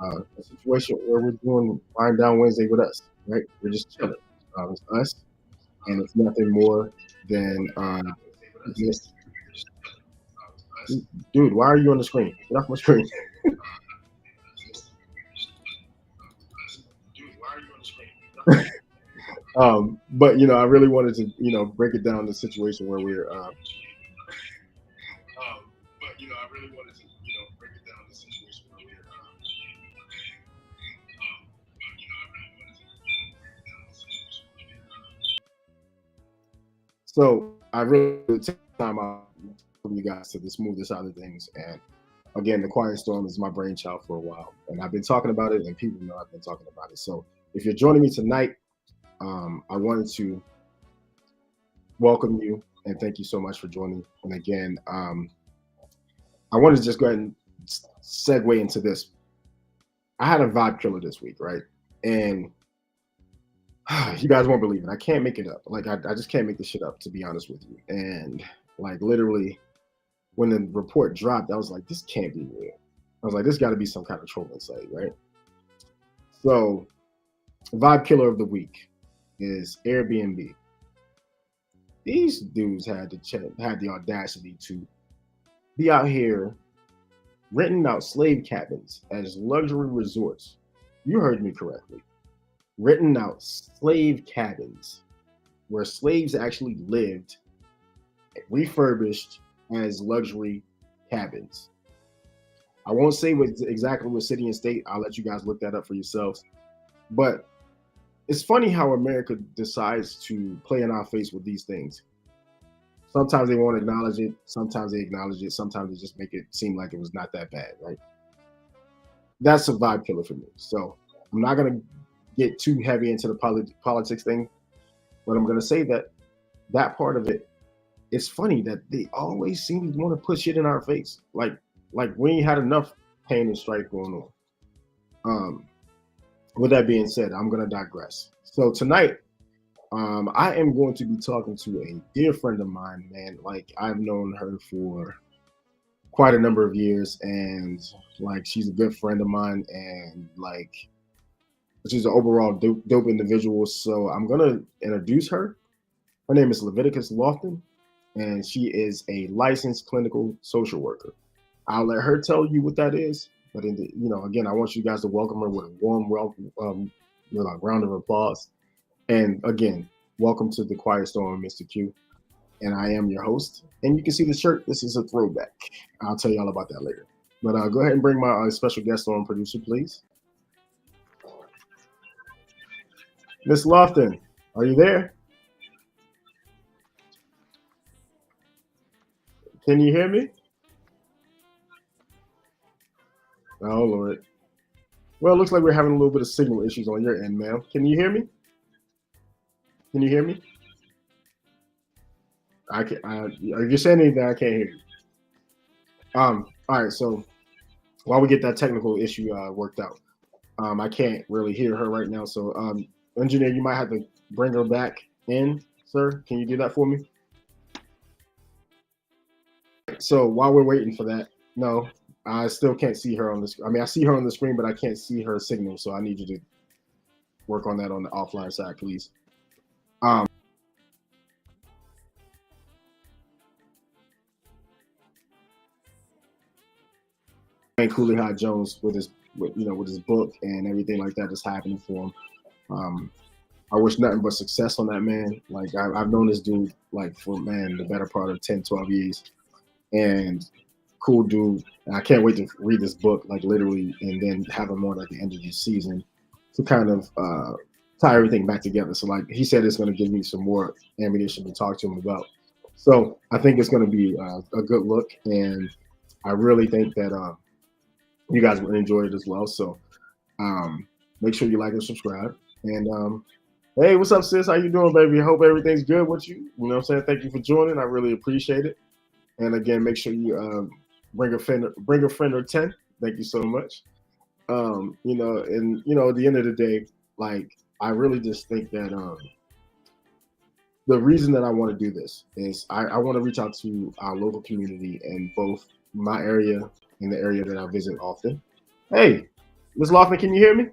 a situation where we're doing Wind Down Wednesday with us, right? We're just chilling. It's us, and it's nothing more than just, dude. Why are you on the screen? Get off my screen. But I really wanted to break it down the situation where we're I really wanted to break it down the situation where we're so I really take time out from you guys to just move this out of things. And again, the Quiet Storm is my brainchild for a while, and I've been talking about it, and people know I've been talking about it. So if you're joining me tonight, I wanted to welcome you and thank you so much for joining. And again, I want to just go ahead and segue into this. I had a vibe killer this week, right? And you guys won't believe it. I can't make it up. Like I just can't make this shit up, to be honest with you. And like literally, when the report dropped, I was like, this can't be real. I was like, this got to be some kind of trolling site, right? So, vibe killer of the week is Airbnb. These dudes had the audacity to be out here renting out slave cabins as luxury resorts. You heard me correctly. Renting out slave cabins where slaves actually lived, refurbished as luxury cabins. I won't say exactly what city and state. I'll let you guys look that up for yourselves. But it's funny how America decides to play in our face with these things. Sometimes they won't acknowledge it. Sometimes they acknowledge it. Sometimes they just make it seem like it was not that bad, right? That's a vibe killer for me. So I'm not going to get too heavy into the politics thing, but I'm going to say that that part of it, it's funny that they always seem to want to put shit in our face. Like we ain't had enough pain and strife going on. With that being said, I'm going to digress. So tonight, I am going to be talking to a dear friend of mine, man. Like I've known her for quite a number of years, and like she's a good friend of mine, and like she's an overall dope individual. So I'm gonna introduce her. Her name is Leviticus Lofton, and she is a licensed clinical social worker. I'll let her tell you what that is. But again, I want you guys to welcome her with a warm welcome, with a round of applause. And again, welcome to the Quiet Storm, Mr. Q. And I am your host. And you can see the shirt. This is a throwback. I'll tell you all about that later. But go ahead and bring my special guest on, producer, please. Miss Lofton, are you there? Can you hear me? Oh, Lord. Well, it looks like we're having a little bit of signal issues on your end, ma'am. Can you hear me? Can you hear me? I can. If you're saying anything, I can't hear you. All right. So while we get that technical issue worked out, I can't really hear her right now. So, engineer, you might have to bring her back in, sir. Can you do that for me? So while we're waiting for that, no, I still can't see her on the screen. I mean, I see her on the screen, but I can't see her signal. So I need you to work on that on the offline side, please. Um, and Cooley High Jones with his book and everything like that that's happening for him. Um, I wish nothing but success on that man. Like I've known this dude like for the better part of 10, 12 years, and cool dude. And I can't wait to read this book like literally, and then have him on at the end of the season to kind of tie everything back together. So like he said, it's going to give me some more ammunition to talk to him about. So I think it's going to be a good look, and I really think that you guys will enjoy it as well. So make sure you like and subscribe. And hey, what's up, sis? How you doing, baby? I hope everything's good with you. You know what I'm saying? Thank you for joining. I really appreciate it. And again, make sure you bring a friend or 10. Thank you so much. At the end of the day, like I really just think that the reason that I want to do this is I want to reach out to our local community in both my area and the area that I visit often. Hey, Miss Laughlin, can you hear me?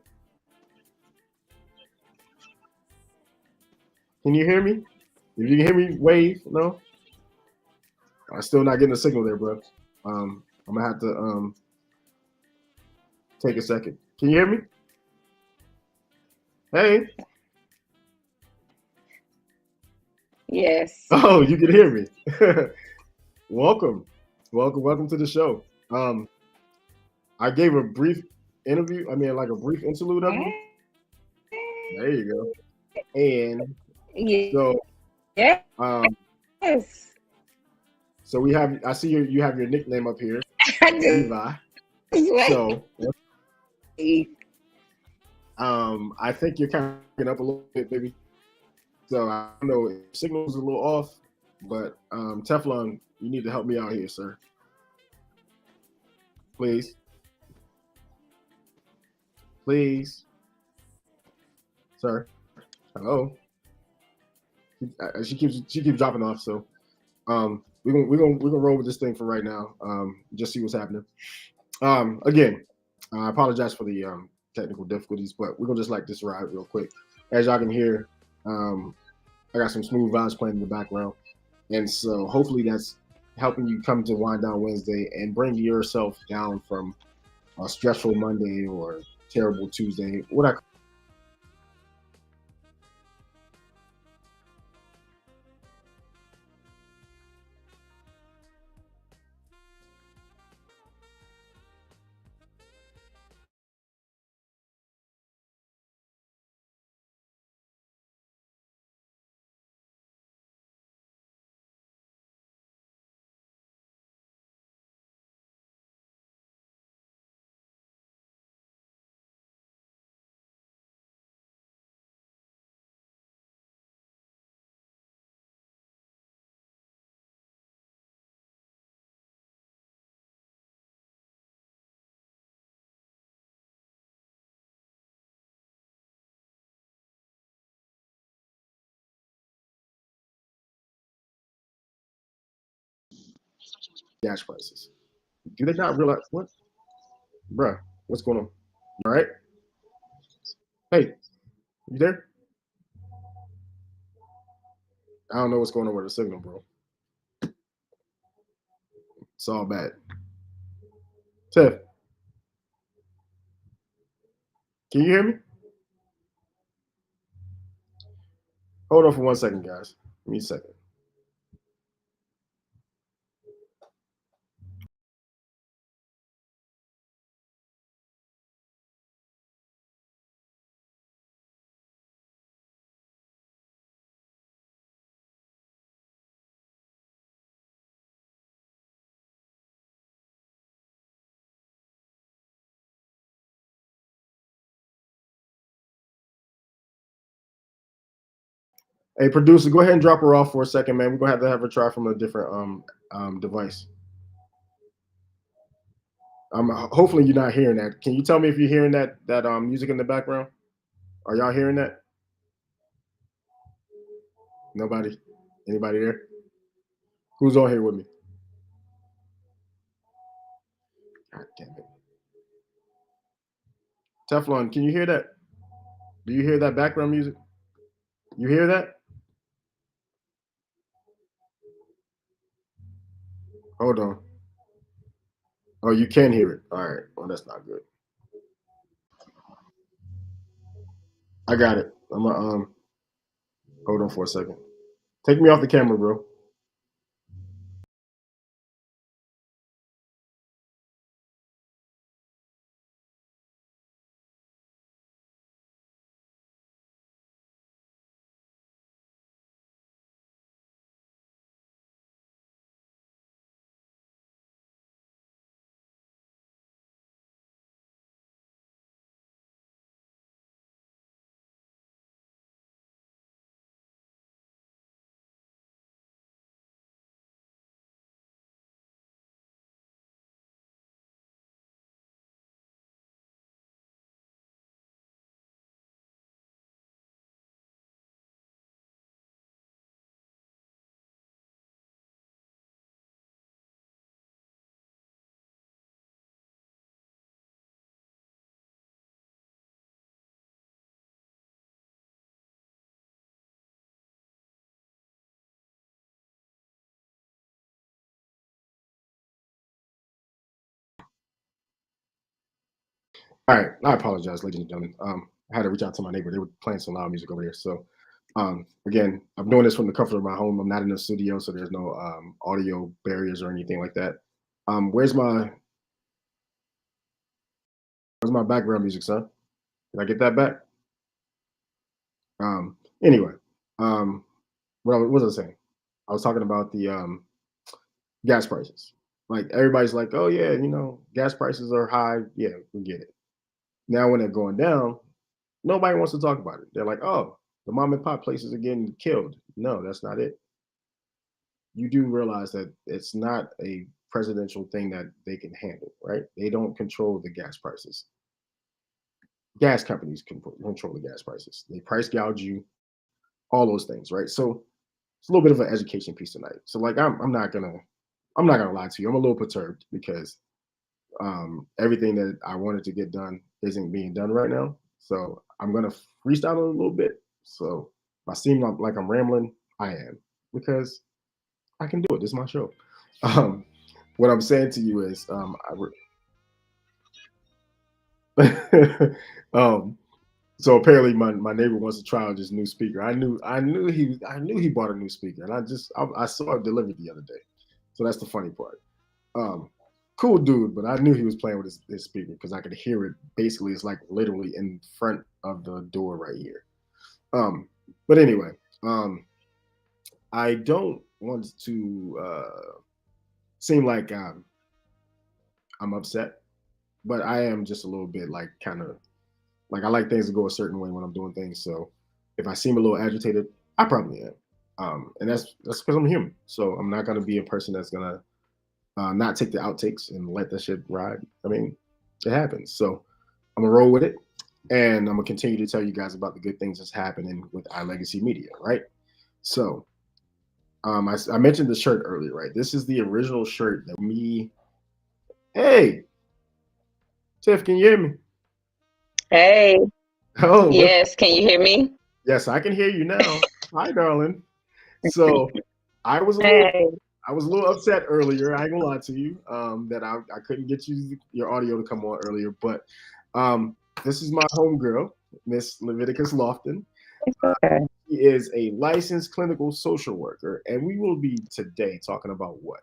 Can you hear me? If you can hear me, wave. No, I'm still not getting a signal there, bro. I'm gonna have to take a second. Can you hear me? Hey. Yes. Oh, you can hear me. Welcome, welcome to the show. Um, I gave a brief interview. I mean, like a brief interlude of you. There you go. And so, um, Yes. so we have. I see you. You have your nickname up here, I Levi. just So, wait. I think you're kind of picking up a little bit, baby. So I don't know. Signal's a little off, but Teflon, you need to help me out here, sir. Please, please, sir. Hello. She keeps dropping off. So we're gonna roll with this thing for right now. Just see what's happening. Again, I apologize for the technical difficulties, but we're gonna just like this ride real quick. As y'all can hear, um, I got some smooth vibes playing in the background, and so hopefully that's helping you come to Wind Down Wednesday and bring yourself down from a stressful Monday or terrible Tuesday. What I gas prices. Do they not realize what, bruh? What's going on? All right. Hey, you there? I don't know what's going on with the signal, bro. It's all bad. Tiff, can you hear me? Hold on for 1 second, guys. Give me a second. Hey, producer, go ahead and drop her off for a second, man. We're gonna have to have her try from a different device. Hopefully you're not hearing that. Can you tell me if you're hearing that music in the background? Are y'all hearing that? Nobody? Anybody there? Who's on here with me? God damn it. Teflon, can you hear that? Do you hear that background music? You hear that? Hold on. Oh, you can hear it. All right. Well, that's not good. I got it. I'm gonna hold on for a second. Take me off the camera, bro. All right, I apologize, ladies and gentlemen. I had to reach out to my neighbor. They were playing some loud music over there. So, again, I'm doing this from the comfort of my home. I'm not in a studio, so there's no audio barriers or anything like that. Where's my background music, son? Did I get that back? Anyway, um, what was I saying? I was talking about the gas prices. Like everybody's like, oh yeah, gas prices are high. Yeah, we get it. Now when they're going down, nobody wants to talk about it. They're like, oh, the mom and pop places are getting killed. No, that's not it. You do realize that it's not a presidential thing that they can handle, right? They don't control the gas prices. Gas companies can control the gas prices. They price gouge you, all those things, right? So it's a little bit of an education piece tonight. So like I'm not gonna lie to you. I'm a little perturbed because everything that I wanted to get done isn't being done right now. So I'm gonna freestyle a little bit. So if I seem like I'm rambling, I am because I can do it. This is my show. Um, what I'm saying to you is, um, so apparently my neighbor wants to try out this new speaker. I knew he bought a new speaker, and I saw it delivered the other day. So that's the funny part. Um, cool dude, but I knew he was playing with his speaker because I could hear it. Basically, it's like literally in front of the door right here. Um, but anyway, um, I don't want to seem like I'm upset, but I am just a little bit like kind of like I like things to go a certain way when I'm doing things. So if I seem a little agitated, I probably am. And that's because I'm human. So I'm not gonna be a person that's gonna not take the outtakes and let that shit ride. I mean, it happens. So I'm gonna roll with it, and I'm gonna continue to tell you guys about the good things that's happening with iLegacy Media, right? So I mentioned the shirt earlier, right? This is the original shirt that me. Hey, Tiff, can you hear me? Hey, Oh, what? yes, can you hear me? Yes, I can hear you now. Hi, darling. So I was a little Hey, I was a little upset earlier. I ain't gonna lie to you that I couldn't get your audio to come on earlier, but um, this is my homegirl, Miss Leviticus Lofton. it's okay. She is a licensed clinical social worker, and we will be today talking about what?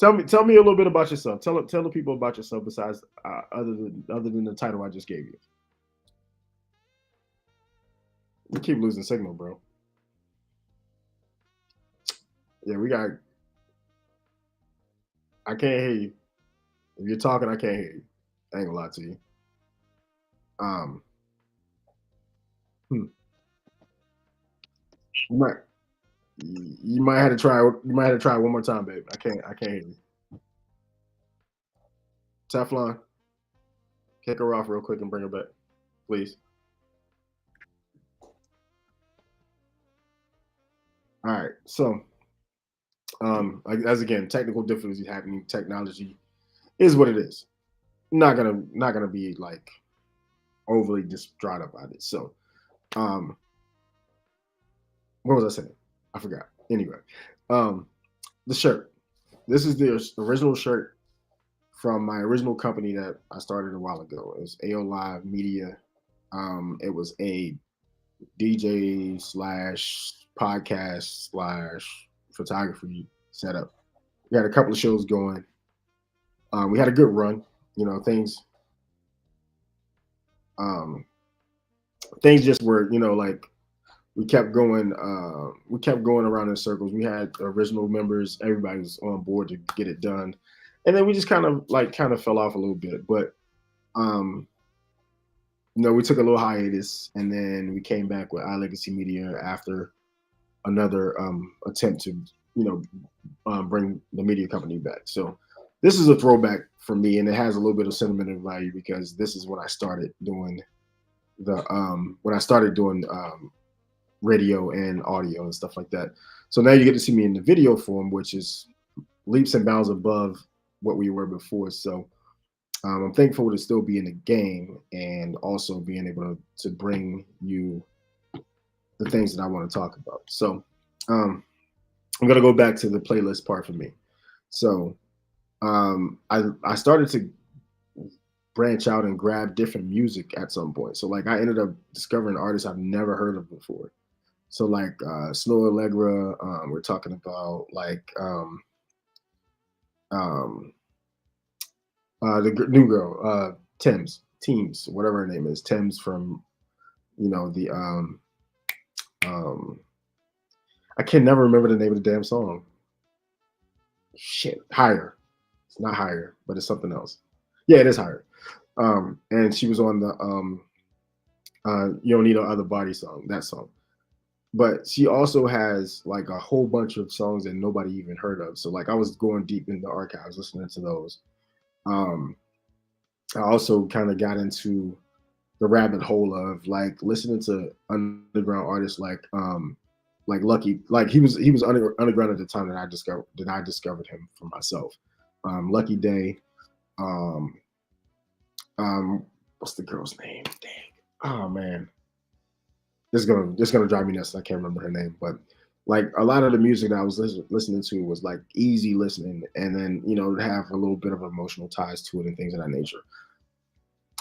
Tell me a little bit about yourself. Tell the people about yourself besides other than the title I just gave you. We keep losing signal, bro. Yeah, we got. I can't hear you. If you're talking, I can't hear you. I ain't gonna lie to you. Um, hmm. You might you might have to try. You might have to try one more time, babe. I can't hear you. Teflon, kick her off real quick and bring her back, please. All right. So, as again, technical difficulties happening. Technology is what it is. Not gonna be like overly distraught about it. So, um, what was I saying? I forgot. Anyway, um, the shirt. This is the original shirt from my original company that I started a while ago. It was AO Live Media. It was a DJ slash podcast slash photography setup. We had a couple of shows going. We had a good run. You know, um, things just were, like we kept going around in circles. We had original members, everybody was on board to get it done. And then we just kind of fell off a little bit. But um, we took a little hiatus and then we came back with iLegacy Media after another attempt to, you know, bring the media company back. So this is a throwback for me, and it has a little bit of sentimental value because this is when I started doing radio and audio and stuff like that. So now you get to see me in the video form, which is leaps and bounds above what we were before. So I'm thankful to still be in the game and also being able to bring you the things that I want to talk about. So I'm gonna go back to the playlist part for me. So I started to branch out and grab different music at some point. So like I ended up discovering artists I've never heard of before. So like Snow Allegra, we're talking about like um, new girl, Teams, whatever her name is, Thames from the um, I can never remember the name of the damn song. Shit, Higher. It's not Higher, but it's something else. Yeah, it is Higher. And she was on the You Don't Need No Other Body song, that song. But she also has like a whole bunch of songs that nobody even heard of. So like I was going deep in the archives listening to those. Um, I also kind of got into the rabbit hole of like listening to underground artists like Lucky, like he was underground at the time that I discovered him for myself. Lucky Day, um, what's the girl's name? Dang. Oh man, this gonna drive me nuts. I can't remember her name, but like a lot of the music that I was listening to was like easy listening, and then have a little bit of emotional ties to it and things of that nature.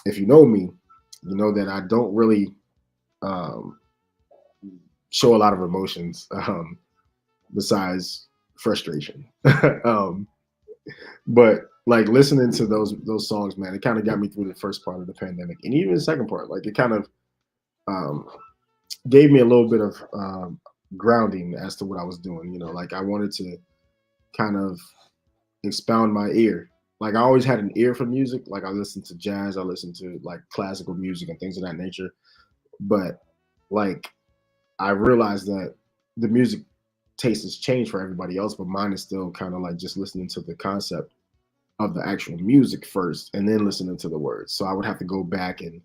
If you know me, you know that I don't really um, show a lot of emotions besides frustration. um, but like listening to those songs, man, it kind of got me through the first part of the pandemic, and even the second part. Like it kind of um, gave me a little bit of grounding as to what I was doing. Like I wanted to kind of expound my ear. Like I always had an ear for music. Like I listened to jazz, I listened to like classical music and things of that nature. But like I realized that the music taste has changed for everybody else, but mine is still kind of like just listening to the concept of the actual music first and then listening to the words. So I would have to go back and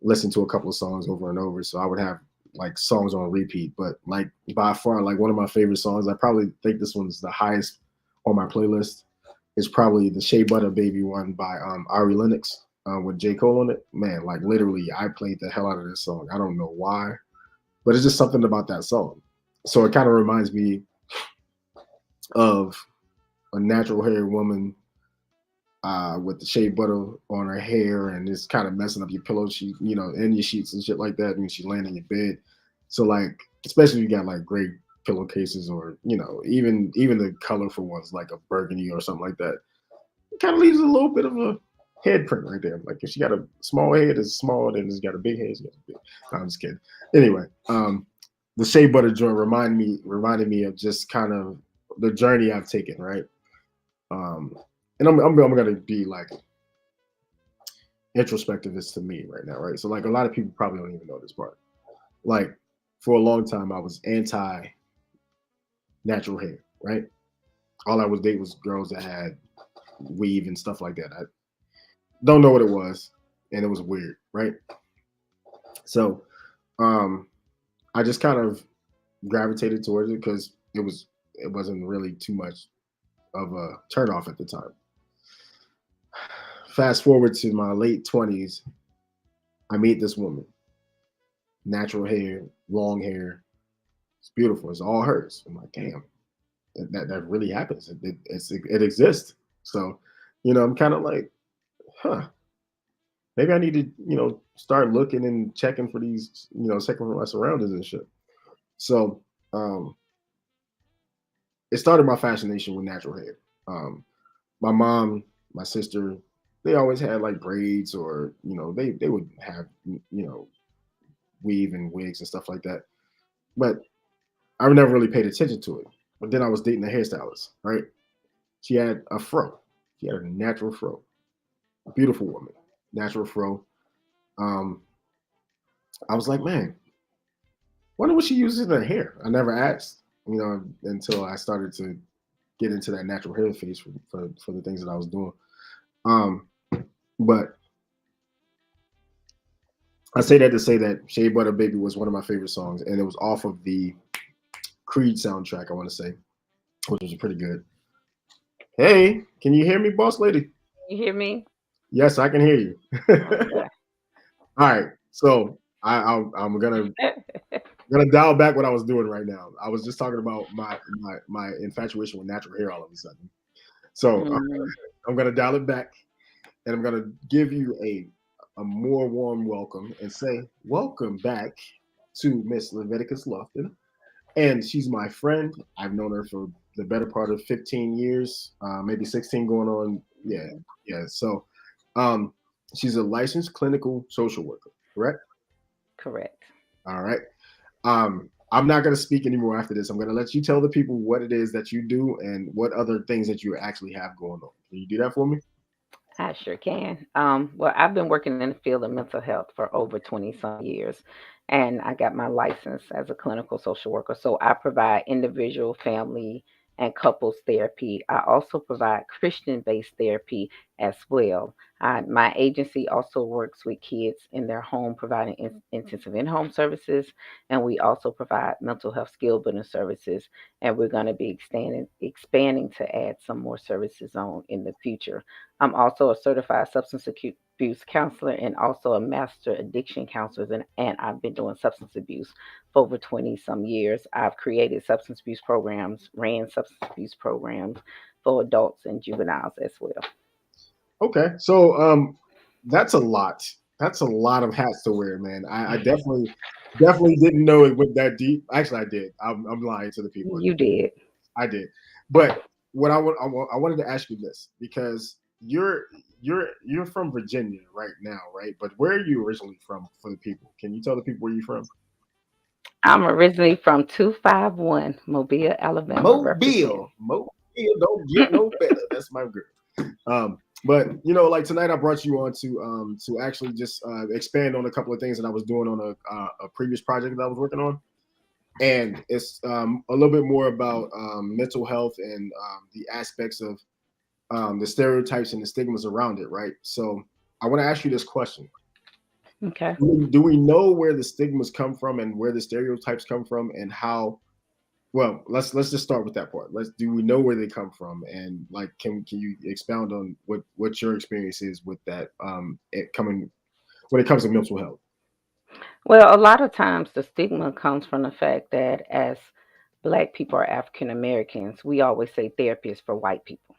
listen to a couple of songs over and over. So I would have like songs on repeat. But like by far, like one of my favorite songs, I probably think this one's the highest on my playlist, is probably the Shea Butter Baby one by Ari Lennox with J. Cole on it. Man, like literally, I played the hell out of this song. I don't know why, but it's just something about that song. So it kind of reminds me of a natural haired woman with the shea butter on her hair, and it's kind of messing up your pillow sheet, and your sheets and shit like that when she's laying in your bed. So like, especially if you got like great pillowcases, or even the colorful ones like a burgundy or something like that, it kind of leaves a little bit of a head print right there. Like if she got a small head, it's small, then it's got a big head, it's got a big. No, I'm just kidding. Anyway, the shea butter joint reminded me of just kind of the journey I've taken, right? Um, and I'm gonna be like introspective as to me right now, right? So like a lot of people probably don't even know this part. Like for a long time, I was anti natural hair, right? All I was date was girls that had weave and stuff like that. I don't know what it was, and it was weird, right? So um, I just kind of gravitated towards it because it wasn't really too much of a turnoff at the time. Fast forward to my late 20s, I meet this woman, natural hair, long hair. It's beautiful. It's all hers. I'm like, damn, that really happens. It exists. So, I'm kind of like, huh, maybe I need to, start looking and checking for these, checking for my surroundings and shit. So, um, it started my fascination with natural hair. Um, my mom, my sister, they always had like braids, or they would have weave and wigs and stuff like that. But I never really paid attention to it. But then I was dating a hairstylist, right? She had a fro. She had a natural fro. A beautiful woman, natural fro. Um, I was like, man, wonder what she uses in her hair. I never asked, until I started to get into that natural hair phase for the things that I was doing. Um, but I say that to say that Shea Butter Baby was one of my favorite songs, and it was off of the Creed soundtrack, I want to say, which was pretty good. Hey, can you hear me, boss lady? You hear me? Yes, I can hear you. Okay. All right, so I'm gonna dial back what I was doing right now. I was just talking about my infatuation with natural hair all of a sudden. So Mm, I'm gonna dial it back, and I'm gonna give you a more warm welcome and say welcome back to Miss Leviticus Lofton. And she's my friend. I've known her for the better part of 15 years, maybe 16 going on. Yeah, Mhm. yeah. So um, she's a licensed clinical social worker, correct? Correct. All right. I'm not going to speak anymore after this. I'm going to let you tell the people what it is that you do and what other things that you actually have going on. Can you do that for me? I sure can. Well, I've been working in the field of mental health for over 20 some years, and I got my license as a clinical social worker. So I provide individual, family, and couples therapy. I also provide Christian based therapy as well. My agency also works with kids in their home, providing intensive in home services, and we also provide mental health skill building services. And we're going to be expanding to add some more services on in the future. I'm also a certified substance abuse counselor and also a master addiction counselor. And I've been doing substance abuse for over 20 some years. I've created substance abuse programs, ran substance abuse programs for adults and juveniles as well. Okay. So that's a lot. That's a lot of hats to wear, man. I definitely didn't know it went that deep. Actually, I did. I'm lying to the people. You did. I did. But what I wanted to ask you this because you're from Virginia right now, right? But where are you originally from for the people? Can you tell the people where you're from? I'm originally from 251 Mobile, Alabama, represent. Mobile don't get no better. That's my girl. But like tonight, I brought you on to actually just expand on a couple of things that I was doing on a previous project that I was working on, and it's a little bit more about mental health and the aspects of the stereotypes and the stigmas around it, right? So I want to ask you this question: Okay. Do we know where the stigmas come from and where the stereotypes come from, and how? Well, let's just start with that part. Let's do we know where they come from, and like can you expound on what your experience is with that it coming when it comes to mental health? Well, a lot of times the stigma comes from the fact that as Black people or African Americans, we always say therapy is for white people.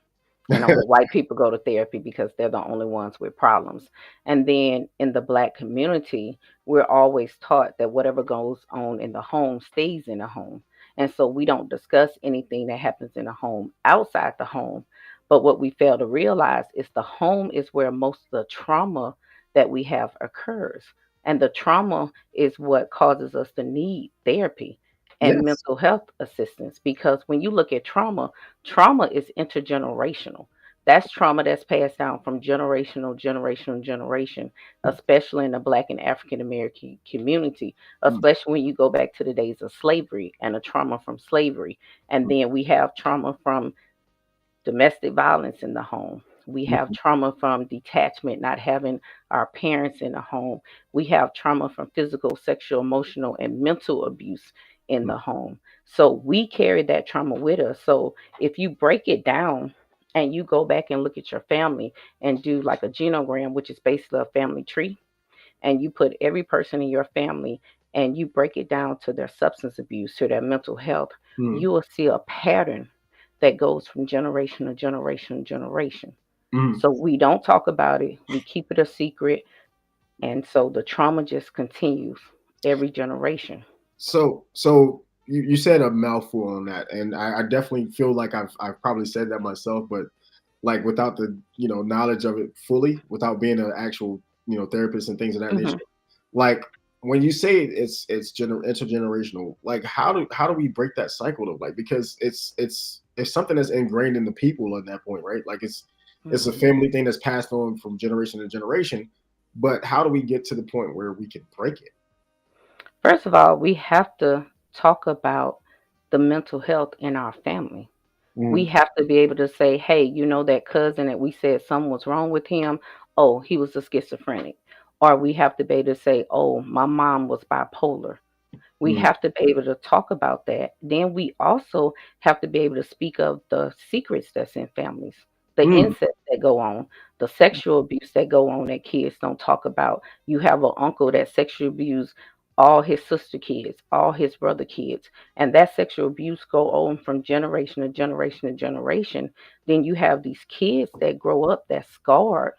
And only white people go to therapy because they're the only ones with problems. And then in the Black community, we're always taught that whatever goes on in the home stays in the home. And so we don't discuss anything that happens in the home outside the home. But what we fail to realize is the home is where most of the trauma that we have occurs. And the trauma is what causes us to need therapy and Yes. mental health assistance. Because when you look at trauma, trauma is intergenerational. That's trauma that's passed down from generation, especially in the Black and African American community, Mm, especially when you go back to the days of slavery and the trauma from slavery. And then we have trauma from domestic violence in the home. We have mm, trauma from detachment, not having our parents in the home. We have trauma from physical, sexual, emotional, and mental abuse in mm, the home. So we carry that trauma with us. So if you break it down and you go back and look at your family and do like a genogram, which is basically a family tree, and you put every person in your family and you break it down to their substance abuse, to their mental health, mm, you will see a pattern that goes from generation to generation to generation. mm. So we don't talk about it, we keep it a secret, and so the trauma just continues every generation. So you said a mouthful on that, and I definitely feel like I've probably said that myself, but like without the knowledge of it fully, without being an actual therapist and things of that nature. Hmm. Like when you say intergenerational, like how do we break that cycle of like because it's something that's ingrained in the people at that point, right? Like it's a Hmm. family thing that's passed on from generation to generation, but how do we get to the point where we can break it? First of all, we have to talk about the mental health in our family. We Mm, have to be able to say, hey, you know that cousin that we said something was wrong with him? Oh, he was a schizophrenic. Or we have to be able to say, oh, my mom was bipolar. We mm, have to be able to talk about that. Then we also have to be able to speak of the secrets that's in families, the mm, incest that go on, the sexual abuse that go on that kids don't talk about. You have an uncle that sexually abused all his sister kids, all his brother kids, and that sexual abuse go on from generation to generation to generation. Then you have these kids that grow up that's scarred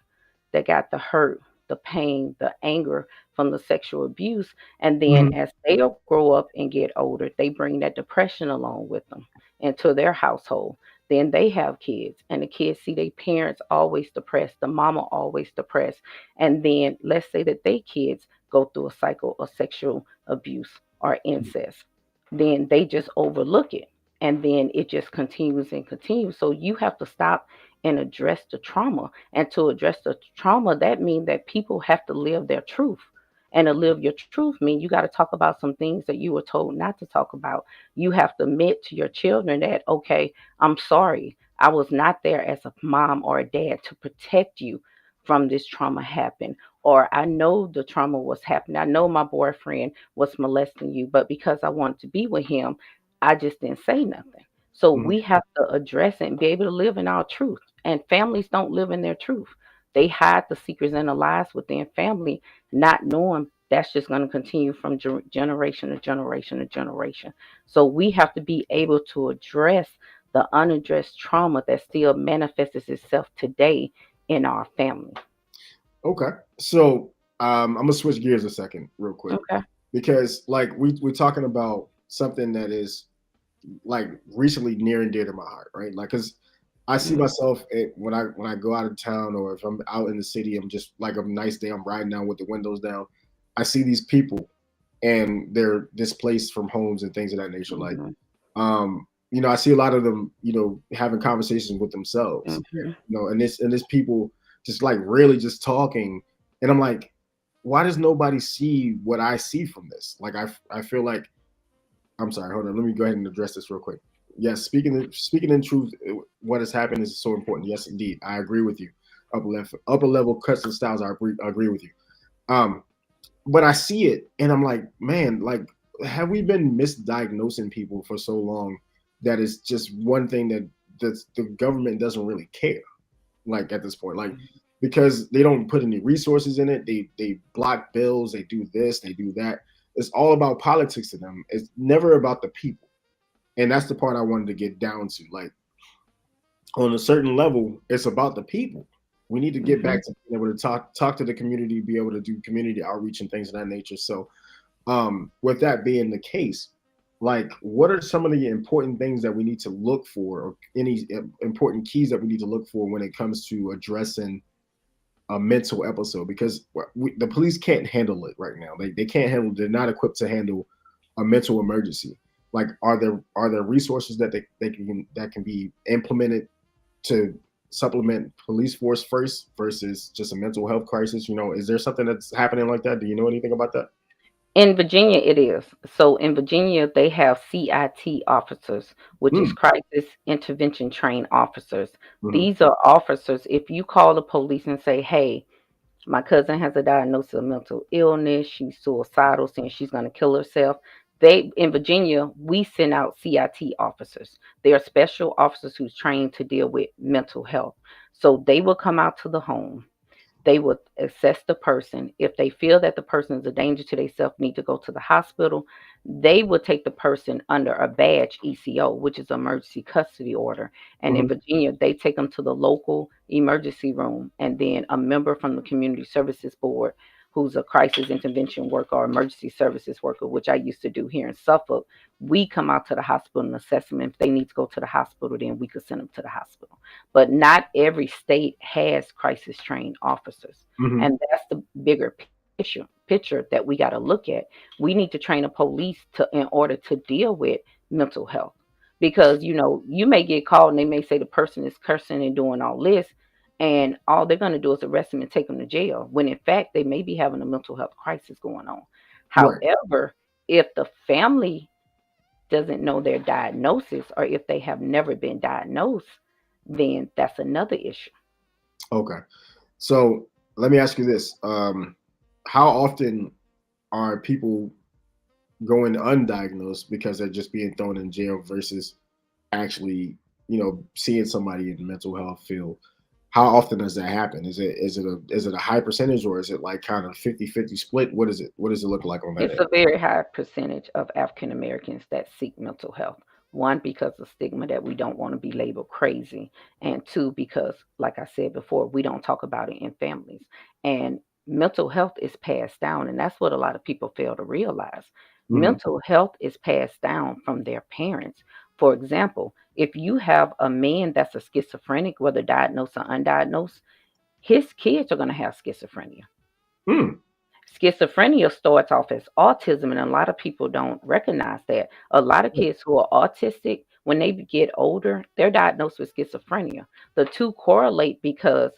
that got the hurt, the pain, the anger from the sexual abuse. And then Mhm. as they grow up and get older, they bring that depression along with them into their household. Then they have kids, and the kids see their parents always depressed, the mama always depressed. And then let's say that they kids go through a cycle of sexual abuse or incest. Then they just overlook it. And then it just continues and continues. So you have to stop and address the trauma. And to address the trauma, that means that people have to live their truth. And to live your truth means you got to talk about some things that you were told not to talk about. You have to admit to your children that, okay, I'm sorry. I was not there as a mom or a dad to protect you from this trauma happen. Or I know the trauma was happening. I know my boyfriend was molesting you, but because I wanted to be with him, I just didn't say nothing. So Mhm. we have to address it and be able to live in our truth. And families don't live in their truth. They hide the secrets and the lies within family, not knowing that's just going to continue from generation to generation to generation. So we have to be able to address the unaddressed trauma that still manifests itself today in our family. Okay. So I'm gonna switch gears a second, real quick, Okay. because like we're talking about something that is like recently near and dear to my heart, right? Like, cause I see Mhm. myself when I go out of town or if I'm out in the city, I'm just like a nice day, I'm riding down with the windows down. I see these people and they're displaced from homes and things of that nature. Like, Mhm. I see a lot of them, having conversations with themselves, Mhm. and this people just like really just talking, and I'm like, why does nobody see what I see from this? Like, I feel like I'm sorry. Hold on. Let me go ahead and address this real quick. Yes, speaking in truth, what has happened is so important. Yes, indeed, I agree with you. Upper level cuts and styles. I agree with you. Um, but I see it, and I'm like, man, like, have we been misdiagnosing people for so long that it's just one thing that the government doesn't really care, like at this point, like because they don't put any resources in it. They block bills. They do this. They do that. It's all about politics to them. It's never about the people, and that's the part I wanted to get down to. Like on a certain level, it's about the people. We need to get Mhm. back to being able to talk to the community, be able to do community outreach and things of that nature. So, with that being the case, like, what are some of the important things that we need to look for, or any important keys that we need to look for when it comes to addressing a mental episode? Because the police can't handle it right now. They can't handle. They're not equipped to handle a mental emergency. Like, are there resources that can be implemented to supplement police force first versus just a mental health crisis? Is there something that's happening like that? Do you know anything about that? In Virginia, it is. So in Virginia, they have CIT officers, which is Mm, crisis intervention trained officers. hmm. These are officers. If you call the police and say, hey, my cousin has a diagnosis of mental illness, she's suicidal, saying she's going to kill herself. They in Virginia, we send out CIT officers. They are special officers who's trained to deal with mental health. So they will come out to the home. They would assess the person. If they feel that the person is a danger to themselves, need to go to the hospital, they would take the person under a badge ECO, which is emergency custody order. And in Hmm. Virginia, they take them to the local emergency room, and then a member from the community services board, who's a crisis intervention worker or emergency services worker, which I used to do here in Suffolk, we come out to the hospital and assess them. If they need to go to the hospital, then we could send them to the hospital. But not every state has crisis trained officers. Hmm. And that's the bigger picture that we got to look at. We need to train a police to in order to deal with mental health. Because you may get called and they may say the person is cursing and doing all this, and all they're going to do is arrest them and take them to jail, when in fact they may be having a mental health crisis going on. Right. However, if the family doesn't know their diagnosis, or if they have never been diagnosed, then that's another issue. Okay. So let me ask you this: how often are people going undiagnosed because they're just being thrown in jail versus actually, seeing somebody in the mental health field? How often does that happen? Is it a high percentage, or is it like kind of 50-50 split? What does it look like on that It's end? a very high percentage of African Americans that seek mental health One, because of stigma that we don't want to be labeled crazy. And two, because, like I said before, we don't talk about it in families. And mental health is passed down. And that's what a lot of people fail to realize. Mhm. Mental health is passed down from their parents. For example, if you have a man that's a schizophrenic, whether diagnosed or undiagnosed, his kids are going to have schizophrenia. Mm. Schizophrenia starts off as autism, and a lot of people don't recognize that. A lot of kids who are autistic, when they get older, they're diagnosed with schizophrenia. The two correlate because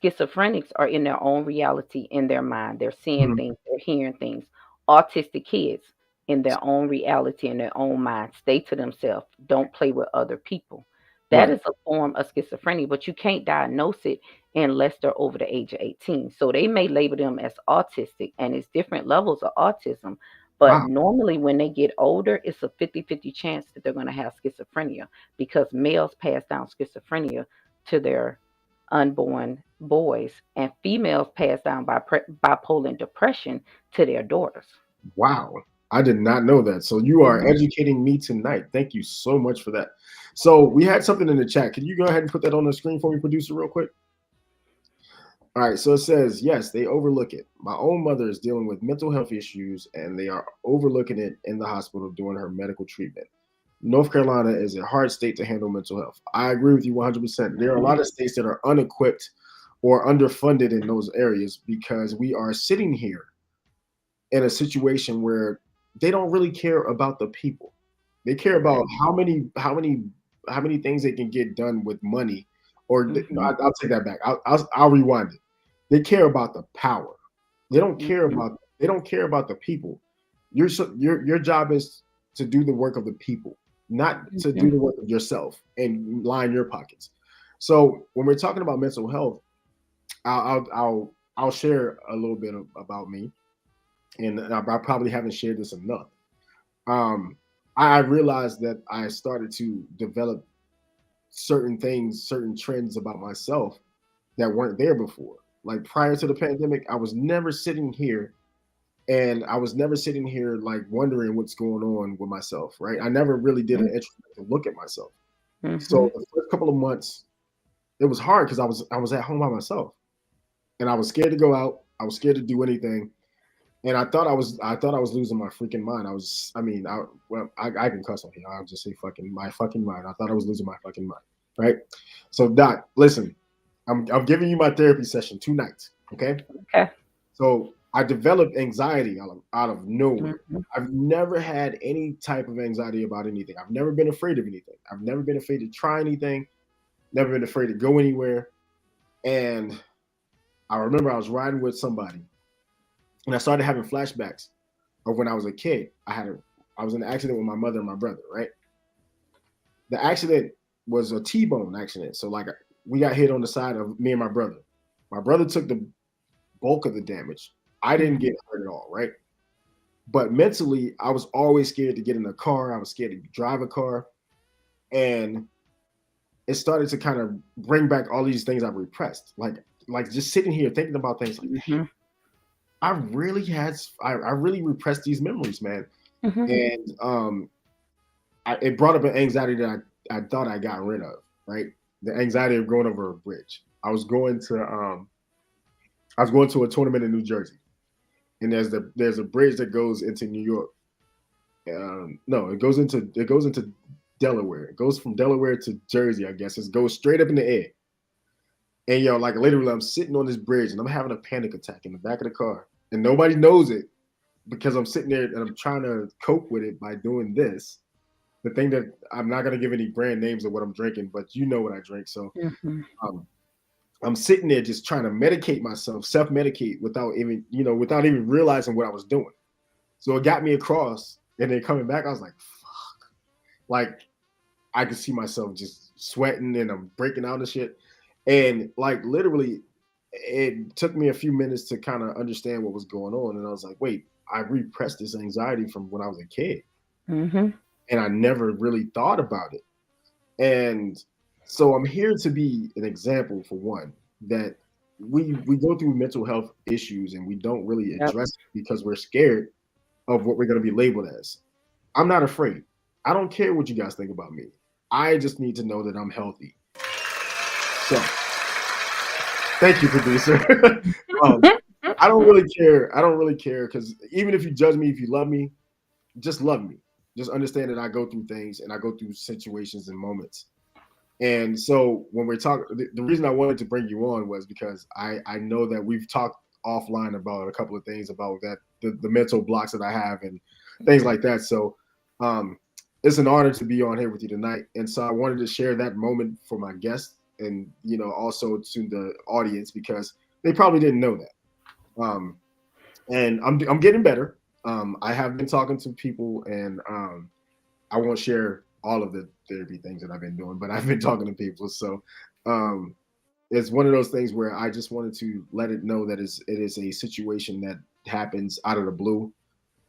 schizophrenics are in their own reality in their mind. They're seeing Mhm. things, they're hearing things. Autistic kids, in their own reality, in their own mind, stay to themselves, don't play with other people. That Right. is a form of schizophrenia, but you can't diagnose it unless they're over the age of 18. So they may label them as autistic, and it's different levels of autism. But Wow. normally, when they get older, it's a 50-50 chance that they're going to have schizophrenia because males pass down schizophrenia to their unborn boys, and females pass down bipolar and depression to their daughters. Wow. I did not know that. So you are Mhm. educating me tonight. Thank you so much for that. So we had something in the chat. Can you go ahead and put that on the screen for me, producer, real quick? All right. So it says, yes, they overlook it. My own mother is dealing with mental health issues and they are overlooking it in the hospital during her medical treatment. North Carolina is a hard state to handle mental health. I agree with you 100%. There are a Mhm. lot of states that are unequipped or underfunded in those areas because we are sitting here in a situation where they don't really care about the people. They care about Right. how many things they can get done with money. Or no, Mhm. I'll take that back. I'll rewind it. They care about the power. Mhm. They don't care about the people. Your job is to do the work of the people, not to do Mhm. the work of yourself and line your pockets. So when we're talking about mental health, I'll share a little bit about me, and I probably haven't shared this enough. Um, I realized that I started to develop certain things, certain trends about myself that weren't there before. Like prior to the pandemic, I was never sitting here and I was never sitting here like wondering what's going on with myself, right? I never really did an Mhm. intro to look at myself. So Mhm. the first couple of months, it was hard because I was at home by myself and I was scared to go out. I was scared to do anything. And I thought I was losing my freaking mind. I can cuss on here. I'll just say fucking my fucking mind. I thought I was losing my fucking mind. Right? So Doc, listen, I'm giving you my therapy session 2 nights. Okay. Okay. So I developed anxiety out of nowhere. Mhm. I've never had any type of anxiety about anything. I've never been afraid of anything. I've never been afraid to try anything, never been afraid to go anywhere. And I remember I was riding with somebody and I started having flashbacks of when I was a kid. I was in an accident with my mother and my brother, right? The accident was a T-bone accident. So like we got hit on the side of me and my brother. My brother took the bulk of the damage. I didn't Mhm. get hurt at all, right? But mentally, I was always scared to get in a car. I was scared to drive a car. And it started to kind of bring back all these things I've repressed. Like just sitting here thinking about things like, Mhm. I really repressed these memories, man. Mhm. And it brought up an anxiety that I thought I got rid of, right? The anxiety of going over a bridge. I was going to a tournament in New Jersey, and there's a bridge that goes into New York. No, it goes into Delaware. It goes from Delaware to Jersey, I guess. It goes straight up in the air. And like literally, I'm sitting on this bridge and I'm having a panic attack in the back of the car, and nobody knows it because I'm sitting there and I'm trying to cope with it by doing this. The thing that I'm not gonna give any brand names of what I'm drinking, but you know what I drink. So Mhm. um, I'm sitting there just trying to medicate myself, self-medicate without even realizing what I was doing. So it got me across, and then coming back, I was like, fuck. Like I could see myself just sweating and I'm breaking out and shit. And like literally, it took me a few minutes to kind of understand what was going on. And I was like, wait, I repressed this anxiety from when I was a kid. Mhm. And I never really thought about it. And so I'm here to be an example for one that we go through mental health issues and we don't really Yep. address it because we're scared of what we're going to be labeled as. I'm not afraid. I don't care what you guys think about me. I just need to know that I'm healthy. So thank you, producer. um, I don't really care. I don't really care because even if you judge me, if you just love me. Just understand that I go through things and I go through situations and moments. And so when we're talking, the reason I wanted to bring you on was because I know that we've talked offline about a couple of things about that the mental blocks that I have and things like that. So um, it's an honor to be on here with you tonight. And so I wanted to share that moment for my guests and also to the audience because they probably didn't know that. And I'm getting better. I have been talking to people, and I won't share all of the therapy things that I've been doing, but I've been talking to people. So um, it's one of those things where I just wanted to let it know that it is a situation that happens out of the blue,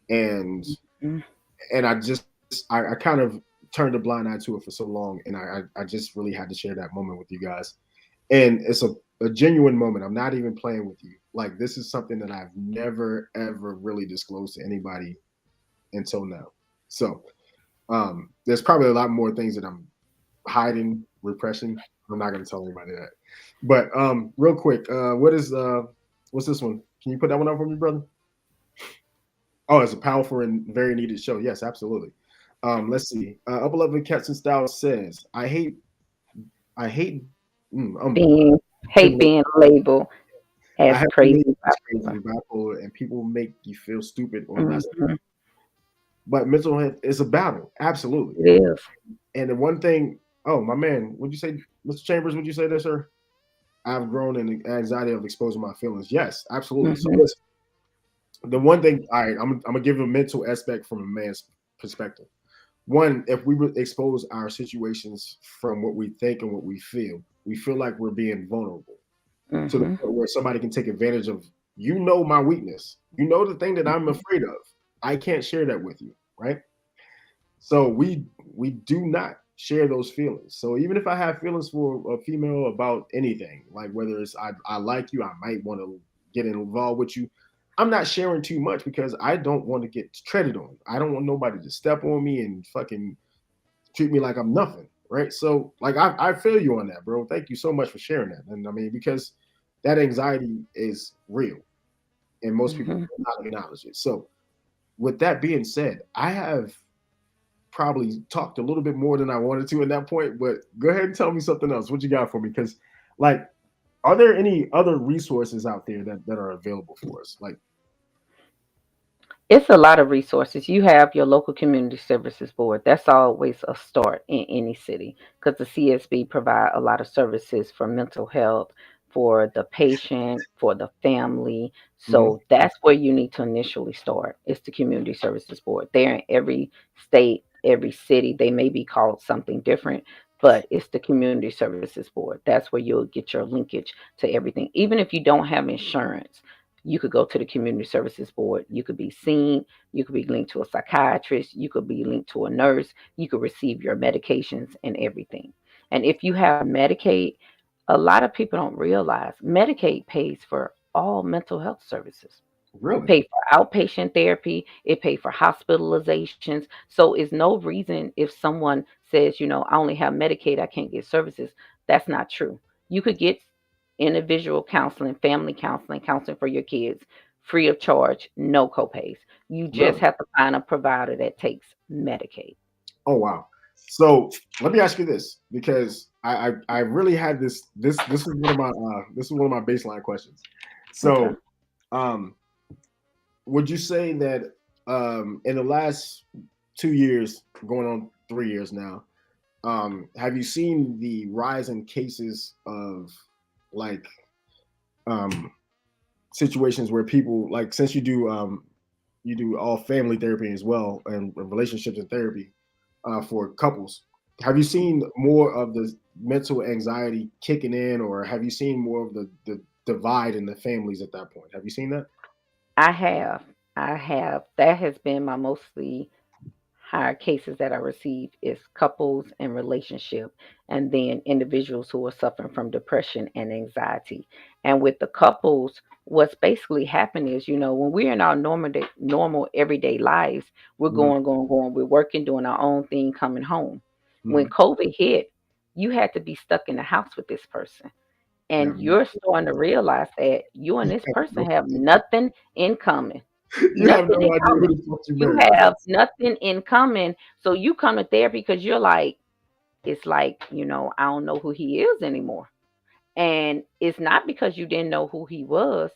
and Mm. I kind of turned a blind eye to it for so long, and I just really had to share that moment with you guys, and it's a genuine moment. I'm not even playing with you. Like this is something that I've never ever really disclosed to anybody until now. So there's probably a lot more things that I'm hiding, repression. I'm not going to tell anybody that. But real quick, what's this one? Can you put that one up for me, brother? Oh, it's a powerful and very needed show. Yes, absolutely. Let's see. Upper Level Cats and Style says, I hate, Being hate being labeled I as have been crazy labeled as bipolar. crazy bipolar, and people make you feel stupid or less. Mhm. But mental health is a battle, absolutely. It is. And the one thing, oh my man, would you say, Mr. Chambers? Would you say this, sir? I've grown in the anxiety of exposing my feelings. Yes, absolutely. So Mhm. listen, the one thing, all right, I'm gonna give a mental aspect from a man's perspective. One, if we would expose our situations from what we think and what we feel like we're being vulnerable to the Mhm. point where somebody can take advantage of my weakness. The thing that I'm afraid of. I can't share that with you, right? So we do not share those feelings. So even if I have feelings for a female about anything, like whether it's I like you, I might want to get involved with you. I'm not sharing too much because I don't want to get treaded on. I don't want nobody to step on me and fucking treat me like I'm nothing, right? So like I feel you on that, bro. Thank you so much for sharing that. And I mean because that anxiety is real and most people Mhm. do not acknowledge it. So with that being said, I have probably talked a little bit more than I wanted to at that point, but go ahead and tell me something else. What you got for me? Because, like, are there any other resources out there that are available for us? Like, It's a lot of resources. You have your local community services board. That's always a start in any city because the CSB provide a lot of services for mental health, for the patient, for the family. mhm, So that's where you need to initially start. It's the community services board. They're in every state, every city. They may be called something different, but it's the community services board. That's where you'll get your linkage to everything. Even if you don't have insurance, you could go to the community services board. You could be seen. You could be linked to a psychiatrist. You could be linked to a nurse. You could receive your medications and everything. And if you have Medicaid, a lot of people don't realize Medicaid pays for all mental health services. really? Pay for outpatient therapy, it pay for hospitalizations. So it's no reason if someone says, I only have Medicaid, I can't get services. That's not true. You could get individual counseling, family counseling, counseling for your kids free of charge, no copays. You just Really? have to find a provider that takes Medicaid. Oh wow. So let me ask you this because I really had this is one of my baseline questions. Okay. So um, would you say that in the last 2 years, going on 3 years now, have you seen the rise in cases of like um, situations where people like since you do all family therapy as well and relationships and therapy for couples, have you seen more of the mental anxiety kicking in, or have you seen more of the divide in the families at that point? Have you seen that? I have. I have. That has been my mostly higher cases that I receive is couples and relationship. and then individuals who are suffering from depression and anxiety. And with the couples, what's basically happening is, when we're in our normal everyday lives, we're Mhm. going. We're working, doing our own thing, coming home. When Mhm. COVID hit, you had to be stuck in the house with this person. Yeah. And you're starting to realize that you and this person No, have nothing in common. you have Nothing no in idea who common. the fuck you You married. have nothing in common. So you come to therapy because you're like, it's like, I don't know who he is anymore. And it's not because you didn't know who he was.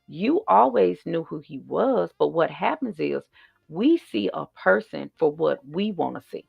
You always knew who he was. But what happens is we see a person for what we want to see,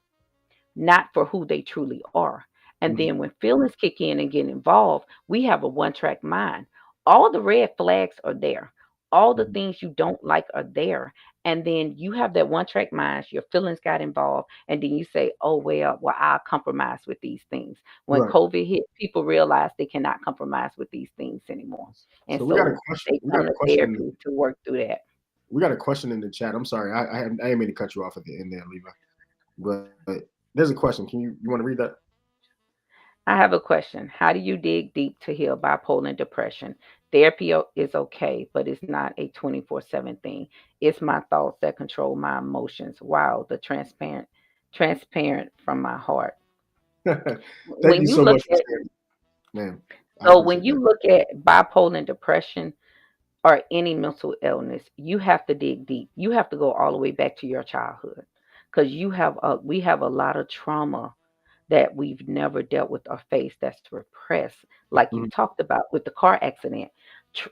not for who they truly are. And Mhm. then when feelings kick in and get involved, we have a one track mind. All the red flags are there. All the Mhm. things you don't like are there. And then you have that one track mind, your feelings got involved, and then you say, oh, well, I'll compromise with these things. When Right. COVID hit, people realize they cannot compromise with these things anymore. And So we got a so question. they We got come a to question in the therapy to work through that. we got a question in the chat. I'm sorry, I didn't mean to cut you off at the end there, Levi. But there's a question. Can you want to read that? I have a question. How do you dig deep to heal bipolar and depression? Therapy is okay, but it's not a 24/7 thing. It's my thoughts that control my emotions. Wow, the transparent from my heart. Thank you When you so look much for at sharing, man. I so when appreciate you that. look at bipolar and depression or any mental illness, you have to dig deep. You have to go all the way back to your childhood because we have a lot of trauma that we've never dealt with or faced that's repressed, like you Mhm. talked about with the car accident.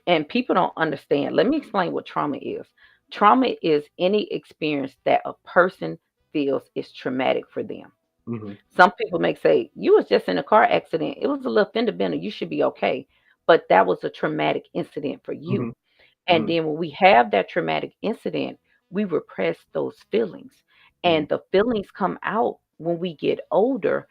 And people don't understand. Let me explain what trauma is. Trauma is any experience that a person feels is traumatic for them. Mhm. Some people may say, you was just in a car accident. It was a little fender bender. You should be okay. But that was a traumatic incident for you. Mhm. And Mhm. then when we have that traumatic incident, we repress those feelings. Mhm. And the feelings come out when we get older,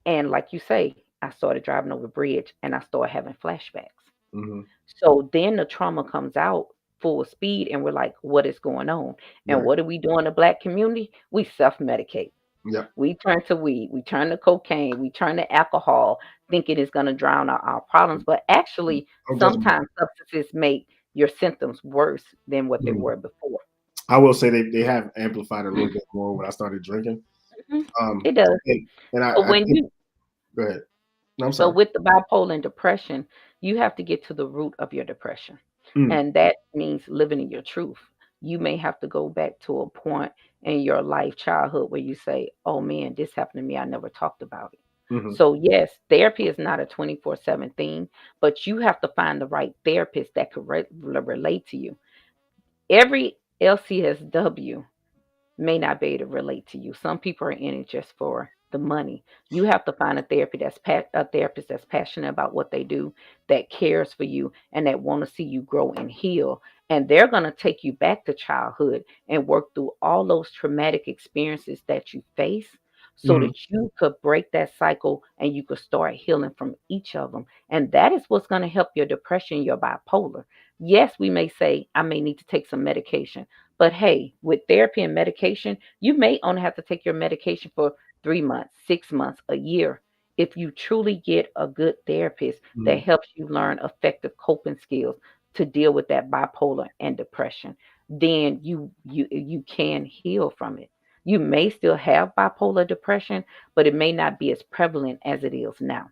and like you say, I started driving over a bridge and I started having flashbacks. Mhm. So then the trauma comes out full speed and we're like, what is going on? And Right. what do we do in the black community? We self-medicate. Yeah. We turn to weed, we turn to cocaine, we turn to alcohol, thinking it's going to drown out our problems. But actually, I'm judging. sometimes substances make your symptoms worse than what they Mhm. were before. I will say they have amplified a little bit more when I started drinking. Mhm. Um, It does. and So I when think. you Go ahead. No, I'm So sorry. with the bipolar and depression, you have to get to the root of your depression. Mm. And that means living in your truth. You may have to go back to a point in your life, childhood, where you say, oh man, this happened to me. I never talked about it. Mhm. So, yes, therapy is not a 24/7 thing, but you have to find the right therapist that could relate to you. Every LCSW may not be able to relate to you. Some people are in it just for the money. You have to find a therapist that's passionate about what they do, that cares for you, and that want to see you grow and heal. And they're going to take you back to childhood and work through all those traumatic experiences that you face so Mhm. that you could break that cycle and you could start healing from each of them. And that is what's going to help your depression, your bipolar. Yes, we may say, I may need to take some medication, but hey, with therapy and medication, you may only have to take your medication for 3 months, 6 months, a year. If you truly get a good therapist that Mhm. helps you learn effective coping skills to deal with that bipolar and depression, then you can heal from it. You may still have bipolar depression, but it may not be as prevalent as it is now,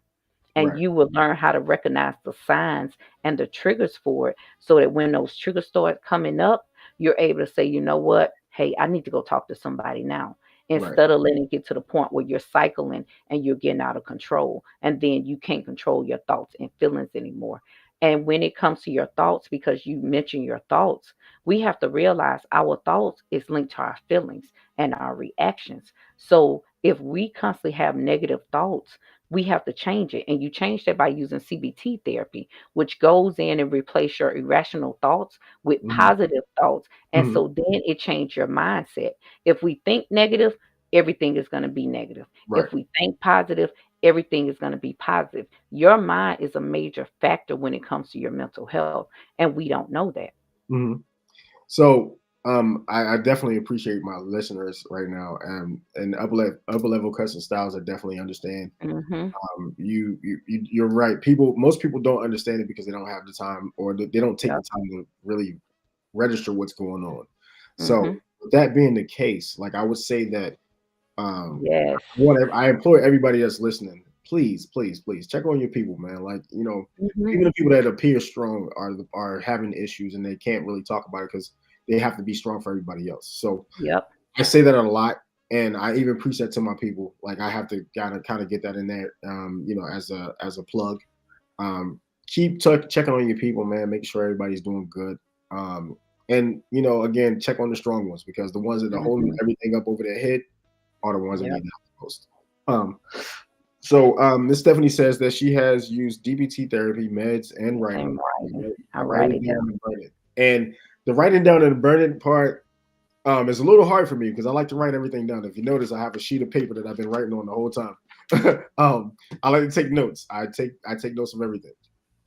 and Right. you will learn how to recognize the signs and the triggers for it so that when those triggers start coming up, you're able to say, you know what? Hey, I need to go talk to somebody now. Right. Instead of letting it get to the point where you're cycling and you're getting out of control, and then you can't control your thoughts and feelings anymore. And when it comes to your thoughts, because you mentioned your thoughts, we have to realize our thoughts is linked to our feelings and our reactions. So if we constantly have negative thoughts, we have to change it. And you change that by using CBT therapy, which goes in and replace your irrational thoughts with Mhm. positive thoughts. And Mhm. so then it changes your mindset. If we think negative, everything is going to be negative. Right. If we think positive, everything is going to be positive. Your mind is a major factor when it comes to your mental health. And we don't know that. Mhm. So I definitely appreciate my listeners right now, and upper level cussing styles. I definitely understand. Mhm. You're right. Most people don't understand it because they don't have the time, or they don't take the Yep. time to really register what's going on. So Mhm. with that being the case, like I would say that um, Yes. I implore everybody that's listening, please, please, please check on your people, man. Like Mhm. even the people that appear strong are having issues and they can't really talk about it because they have to be strong for everybody else. So Yep. I say that a lot, and I even preach that to my people. Like I have to kind of get that in there, as a plug. Um, keep checking on your people, man. Make sure everybody's doing good. Um, and again, check on the strong ones because the ones that are holding Mhm. everything up over their head are the ones that need Yep. the help the most. Um, Miss Stephanie says that she has used DBT therapy, meds, and And writing. writing. I I write write it it down down. and burn it. And the writing down and burning part is a little hard for me because I like to write everything down. If you notice, I have a sheet of paper that I've been writing on the whole time. I like to take notes. I take notes of everything.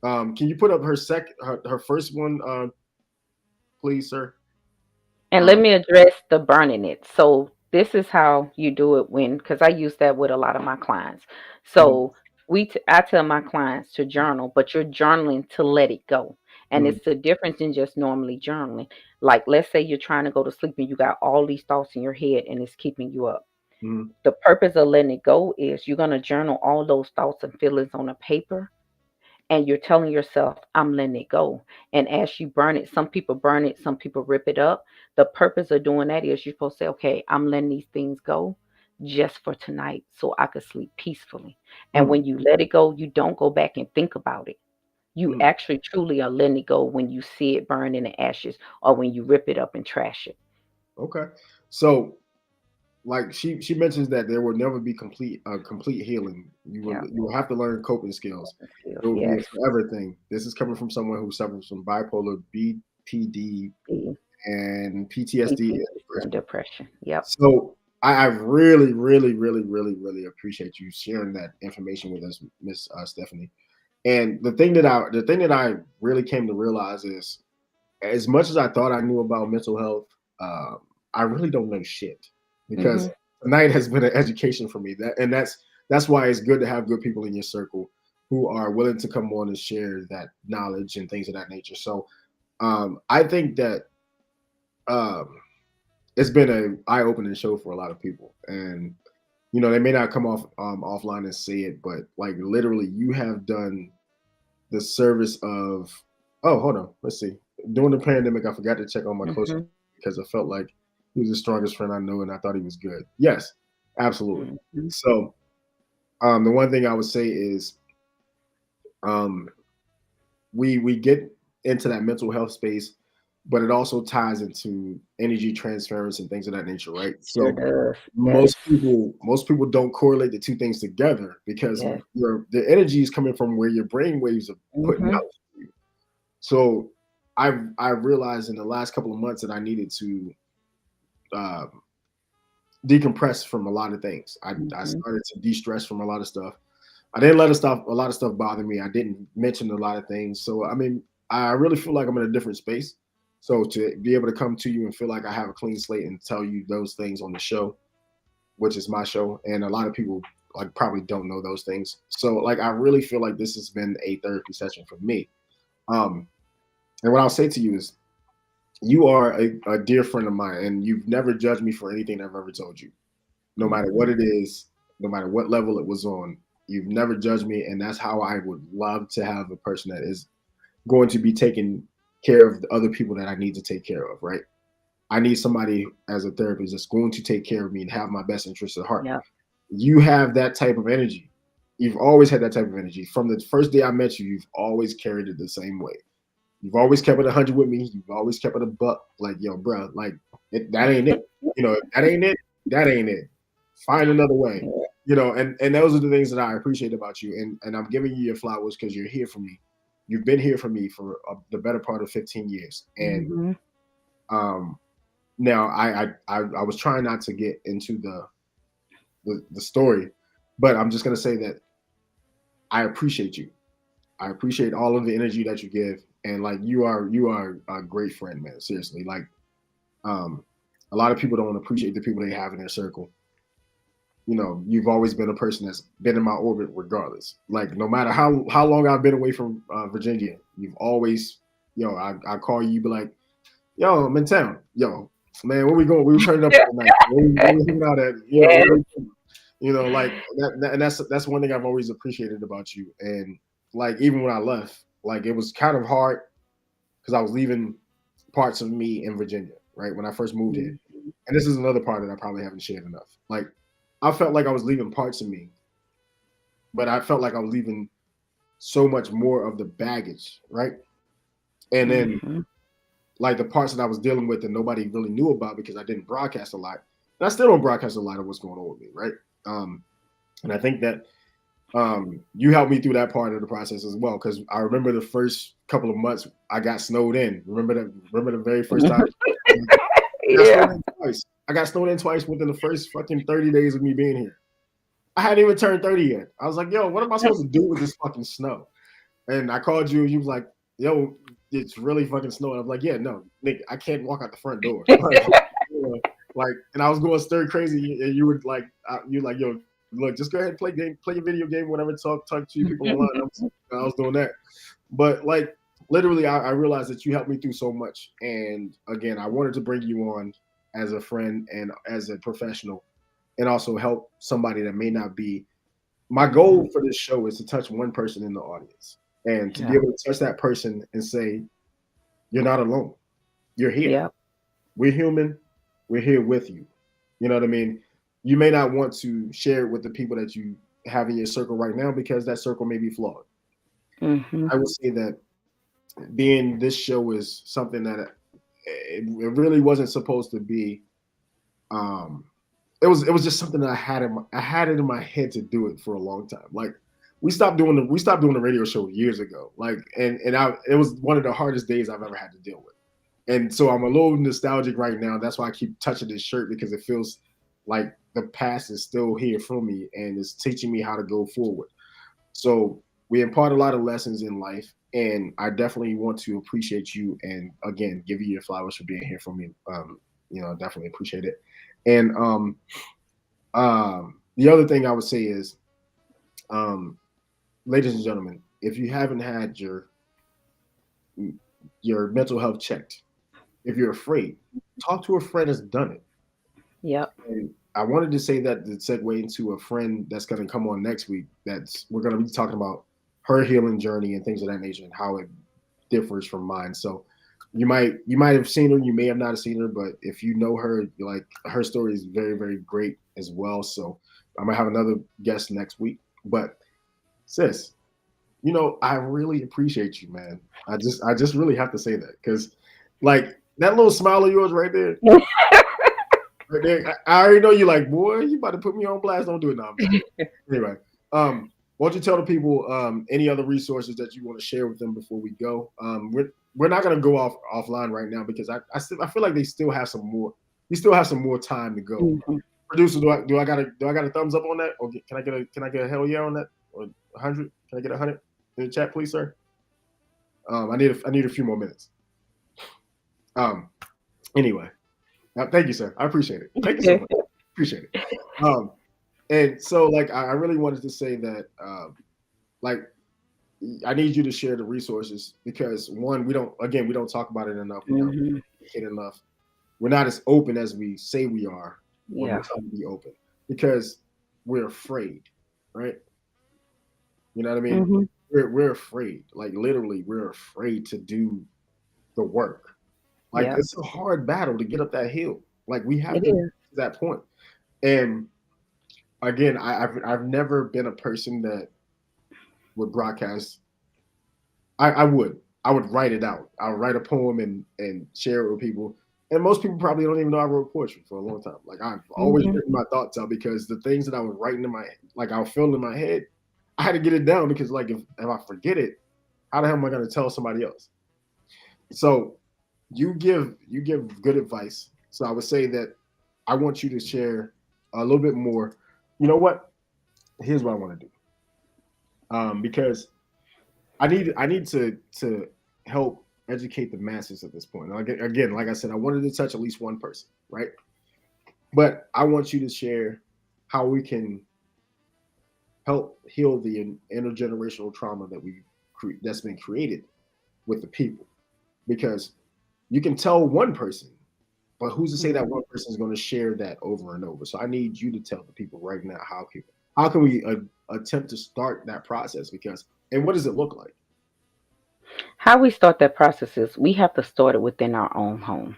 Can you put up her first one, please, sir? And let Um, me address the burning it. So this is how you do it because I use that with a lot of my clients. mhm, So I tell my clients to journal, but you're journaling to let it go. And mhm, it's the difference in just normally journaling. Like let's say you're trying to go to sleep and you got all these thoughts in your head and it's keeping you up. mhm, The purpose of letting it go is you're going to journal all those thoughts and feelings on a paper and you're telling yourself, I'm letting it go. And as you burn it, some people rip it up. The purpose of doing that is you're supposed to say, okay, I'm letting these things go just for tonight so I could sleep peacefully. And mhm, when you let it go, you don't go back and think about it. You mhm. actually truly are letting it go when you see it burn in the ashes or when you rip it up and trash it. Okay. So like she mentions that there will never be complete healing. Yeah. You will have to learn coping skills. Skills. It will be a Yes. forever thing. This is coming from someone who suffers from bipolar, BPD, The and PTSD and PTSD and depression. depression. Yep. So I really, really, really, really, really appreciate you sharing that information with us, Miss Stephanie. And the thing that I really came to realize is, as much as I thought I knew about mental health, um, I really don't know shit because Hmm. tonight has been an education for me. That's why it's good to have good people in your circle who are willing to come on and share that knowledge and things of that nature. So I think that um, it's been an eye opening show for a lot of people, and they may not come off offline and say it, but like literally, you have done the service of. Oh, hold on. Let's see. During the pandemic, I forgot to check on my close Hmm. because I felt like he was the strongest friend I knew, and I thought he was good. Yes, absolutely. Hmm. So, the one thing I would say is, um, we get into that mental health space, but it also ties into energy transference and things of that nature, right? Sure So, does. Yes. most people don't correlate the two things together because Yes. the energy is coming from where your brain waves are putting Mhm. out. So I realized in the last couple of months that I needed to um, decompress from a lot of things. I Mhm. started to de-stress from a lot of stuff. I didn't let a lot of stuff bother me. I didn't mention a lot of things. So I mean, I really feel like I'm in a different space. So to be able to come to you and feel like I have a clean slate and tell you those things on the show, which is my show, and a lot of people like probably don't know those things. So like I really feel like this has been a therapy session for me. Um, and what I'll say to you is you are a dear friend of mine, and you've never judged me for anything I've ever told you, no matter what Mhm. it is, no matter what level it was on. You've never judged me, and that's how I would love to have a person that is going to be taking care of the other people that I need to take care of, right? I need somebody as a therapist that's going to take care of me and have my best interests at heart. Yep. You have that type of energy. You've always had that type of energy. From the first day I met you, you've always carried it the same way. You've always kept it 100 with me. You've always kept it a buck. Like, yo, bro, like, that ain't it. If that ain't it, that ain't it. Find another way. Yeah. And those are the things that I appreciate about you. And I'm giving you your flowers because you're here for me. You've been here for me for the better part of 15 years. And Mhm. um, now I was trying not to get into the story, but I'm just gonna say that I appreciate you. I appreciate all of the energy that you give, and like you are a great friend, man. Seriously, like A lot of people don't appreciate the people they have in their circle. You've always been a person that's been in my orbit regardless. Like no matter how long I've been away from Virginia, you've always, I call you, be like, yo, I'm in town. Yo, man, where we going? We were turning up tonight. Where we hanging out at? Yes. Like that, and that's one thing I've always appreciated about you. And like even when I left, like it was kind of hard because I was leaving parts of me in Virginia, right? When I first moved here. And this is another part that I probably haven't shared enough. Like I felt like I was leaving parts of me, but I felt like I was leaving so much more of the baggage, right? And then like the parts that I was dealing with and nobody really knew about because I didn't broadcast a lot. And I still don't broadcast a lot of what's going on with me, right? And I think that you helped me through that part of the process as well, because I remember the first couple of months I got snowed in. Remember the very first time? Yeah. I got snowed in twice within the first fucking 30 days of me being here. I hadn't even turned 30 yet. I was like, yo, what am I supposed to do with this fucking snow? And I called you and you was like, yo, it's really fucking snowing. I was like, yeah, no, nigga, I can't walk out the front door. And I was going stir crazy, and you were like, yo, look, just go ahead and play your video game, whatever. Talk to you people online. I was doing that, but like literally, I realized that you helped me through so much. And again, I wanted to bring you on as a friend and as a professional, and also help somebody that may not be. My goal for this show is to touch one person in the audience, and to be able to touch that person and say, you're not alone. You're here. Yeah. We're human. We're here with you. You know what I mean? You may not want to share it with the people that you have in your circle right now because that circle may be flawed. Mm-hmm. I would say that being this show is something that it really wasn't supposed to be. It was just something that I had it in my head to do it for a long time. Like we stopped doing the radio show years ago. Like it was one of the hardest days I've ever had to deal with. And so I'm a little nostalgic right now. That's why I keep touching this shirt, because it feels like the past is still here for me and is teaching me how to go forward. So we impart a lot of lessons in life, and I definitely want to appreciate you and again give you your flowers for being here for me. Definitely appreciate it. And the other thing I would say is, ladies and gentlemen, if you haven't had your mental health checked, if you're afraid, talk to a friend that's done it. Yep. And I wanted to say that to segue into a friend that's going to come on next week. We're going to be talking about her healing journey and things of that nature and how it differs from mine. So you might have seen her, you may have not seen her, but if you know her, like her story is very, very great as well. So I'm gonna have another guest next week. But sis, I really appreciate you, man. I just really have to say that, because like that little smile of yours right there. Right there, I already know you like, boy, you about to put me on blast. Don't do it now. Anyway, why don't you tell the people any other resources that you want to share with them before we go? We're not gonna go offline right now because I feel like they still have some more. We still have some more time to go. Mm-hmm. Producer, do I got a thumbs up on that? Or can I get a hell yeah on that? Or 100? Can I get 100 in the chat, please, sir? I need a few more minutes. Anyway, thank you, sir. I appreciate it. Thank you so much. Appreciate it. And so like I really wanted to say that like I need you to share the resources, because one, we don't talk about it enough. We don't communicate enough. We're not as open as we say we are when we're trying to be open, because we're afraid, right? You know what I mean? Mm-hmm. We're afraid. Like literally, we're afraid to do the work. Like Yeah. it's a hard battle to get up that hill. Like we have It to get is. to that point. And again, I've never been a person that would broadcast. I would write it out. I would write a poem and share it with people. And most people probably don't even know I wrote poetry for a long time. Like I've always Mm-hmm. written my thoughts out, because the things that I was writing like I was feeling in my head, I had to get it down, because like if I forget it, how the hell am I going to tell somebody else? So you give good advice. So I would say that I want you to share a little bit more. You know what? Here's what I want to do. Because I need to help educate the masses at this point. Now, again, like I said, I wanted to touch at least one person, right? But I want you to share how we can help heal the intergenerational trauma that's been created with the people, because you can tell one person, but who's to say that Mhm. one person is going to share that over and over? So I need you to tell the people right now how can we attempt to start that process? Because and what does it look like? How we start that process is we have to start it within our own home.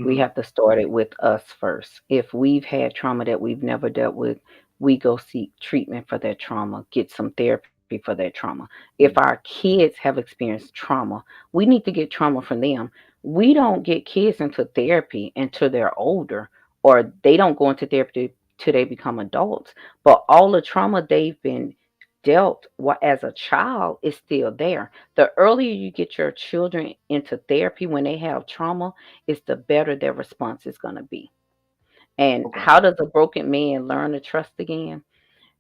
We Mm-hmm. have to start it with us first. If we've had trauma that we've never dealt with, we go seek treatment for that trauma, get some therapy for that trauma. If our kids have experienced trauma, we need to get trauma from them. We don't get kids into therapy until they're older, or they don't go into therapy till they become adults. But all the trauma they've been dealt as a child is still there. The earlier you get your children into therapy when they have trauma, is the better their response is going to be. And Okay. how does a broken man learn to trust again?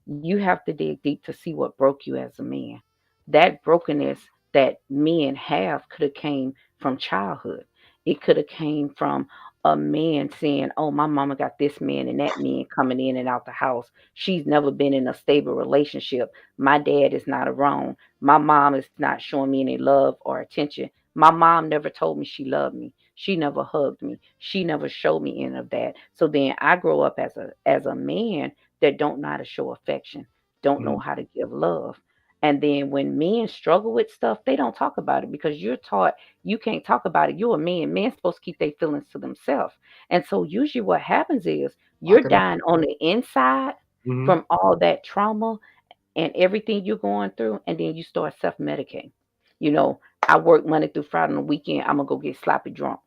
You have to dig deep to see what broke you as a man. That brokenness that men have could have came from childhood. It could have came from a man saying, "Oh, my mama got this man and that man coming in and out the house. She's never been in a stable relationship. My dad is not around. My mom is not showing me any love or attention. My mom never told me she loved me. She never hugged me. She never showed me any of that." So then I grow up as a man that don't know how to show affection, don't know Mm-hmm. how to give love. And then when men struggle with stuff, they don't talk about it because you're taught you can't talk about it. You're a man. Men's supposed to keep their feelings to themselves. And so usually what happens is you're Lock it up. dying on the inside Mm-hmm. from all that trauma and everything you're going through, and then you start self-medicating. You know, I work Monday through Friday on the weekend, I'm gonna go get sloppy drunk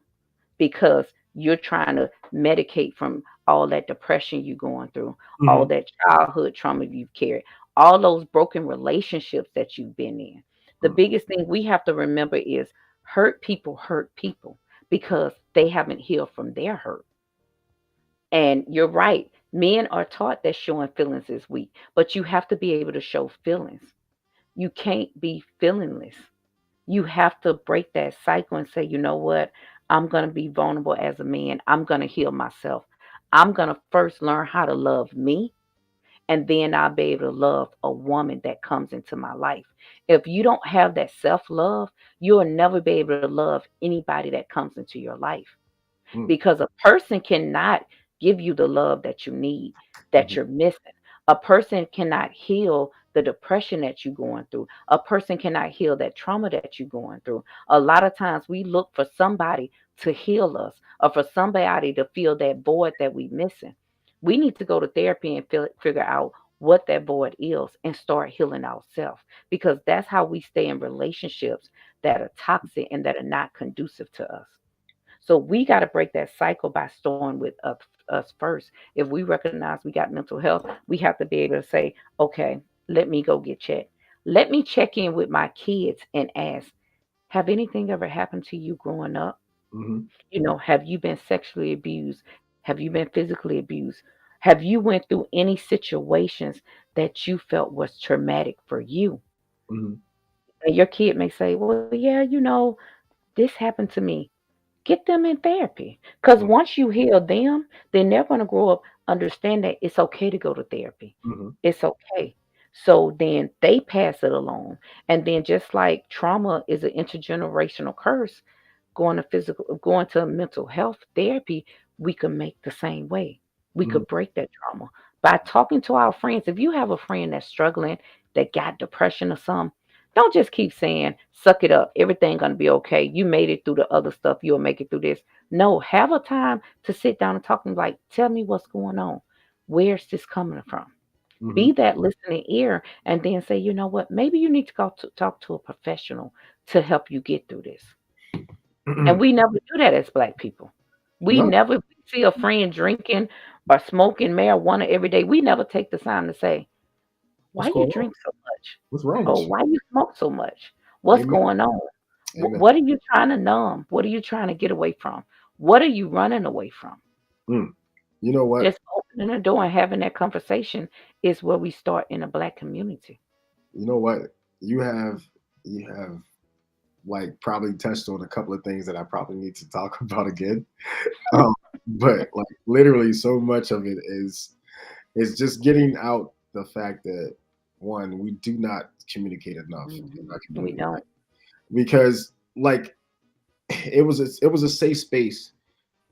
because you're trying to medicate from all that depression you're going through, all Mm-hmm. that childhood trauma you've carried, all those broken relationships that you've been in. The biggest thing we have to remember is hurt people because they haven't healed from their hurt. And you're right. Men are taught that showing feelings is weak, but you have to be able to show feelings. You can't be feelingless. You have to break that cycle and say, you know what? I'm going to be vulnerable as a man. I'm going to heal myself. I'm going to first learn how to love me, and then I'll be able to love a woman that comes into my life. If you don't have that self love, you'll never be able to love anybody that comes into your life because a person cannot give you the love that you need, that Mm-hmm. you're missing. A person cannot heal the depression that you're going through. A person cannot heal that trauma that you're going through. A lot of times we look for somebody to heal us or for somebody to fill that void that we're missing. We need to go to therapy and figure out what that void is and start healing ourselves because that's how we stay in relationships that are toxic and that are not conducive to us. So we got to break that cycle by starting with us first. If we recognize we got mental health, we have to be able to say, okay, let me go get checked. Let me check in with my kids and ask, have anything ever happened to you growing up? Mm-hmm. You know, have you been sexually abused? Have you been physically abused? Have you went through any situations that you felt was traumatic for you? Mm-hmm. And your kid may say, well, yeah, this happened to me. Get them in therapy. Because once you heal them, then they're going to grow up understand that it's okay to go to therapy. Mm-hmm. It's okay. So then they pass it along. And then just like trauma is an intergenerational curse, going to mental health therapy, we can make the same way. We Mm-hmm. could break that trauma by talking to our friends. If you have a friend that's struggling, that got depression or something, don't just keep saying, suck it up, everything gonna be okay. You made it through the other stuff, you'll make it through this. No, have a time to sit down and talk and like, tell me what's going on. Where's this coming from? Mm-hmm. Be that listening ear and then say, you know what, maybe you need to go to talk to a professional to help you get through this. And we never do that as Black people. We No, never see a friend drinking or smoking marijuana every day. We never take the time to say, why what's you going on? drink so much? What's wrong Or with why you smoke so much? What's you? Amen. going on? Amen. What are you trying to numb? What are you trying to get away from? What are you running away from? Mm. You know what? Just opening the door and having that conversation is where we start in a Black community. You know what? You have you have like probably touched on a couple of things that I probably need to talk about again. Um, but like literally, so much of it is just getting out the fact that one, we do not communicate enough in our We community, right? don't. Because like it was a safe space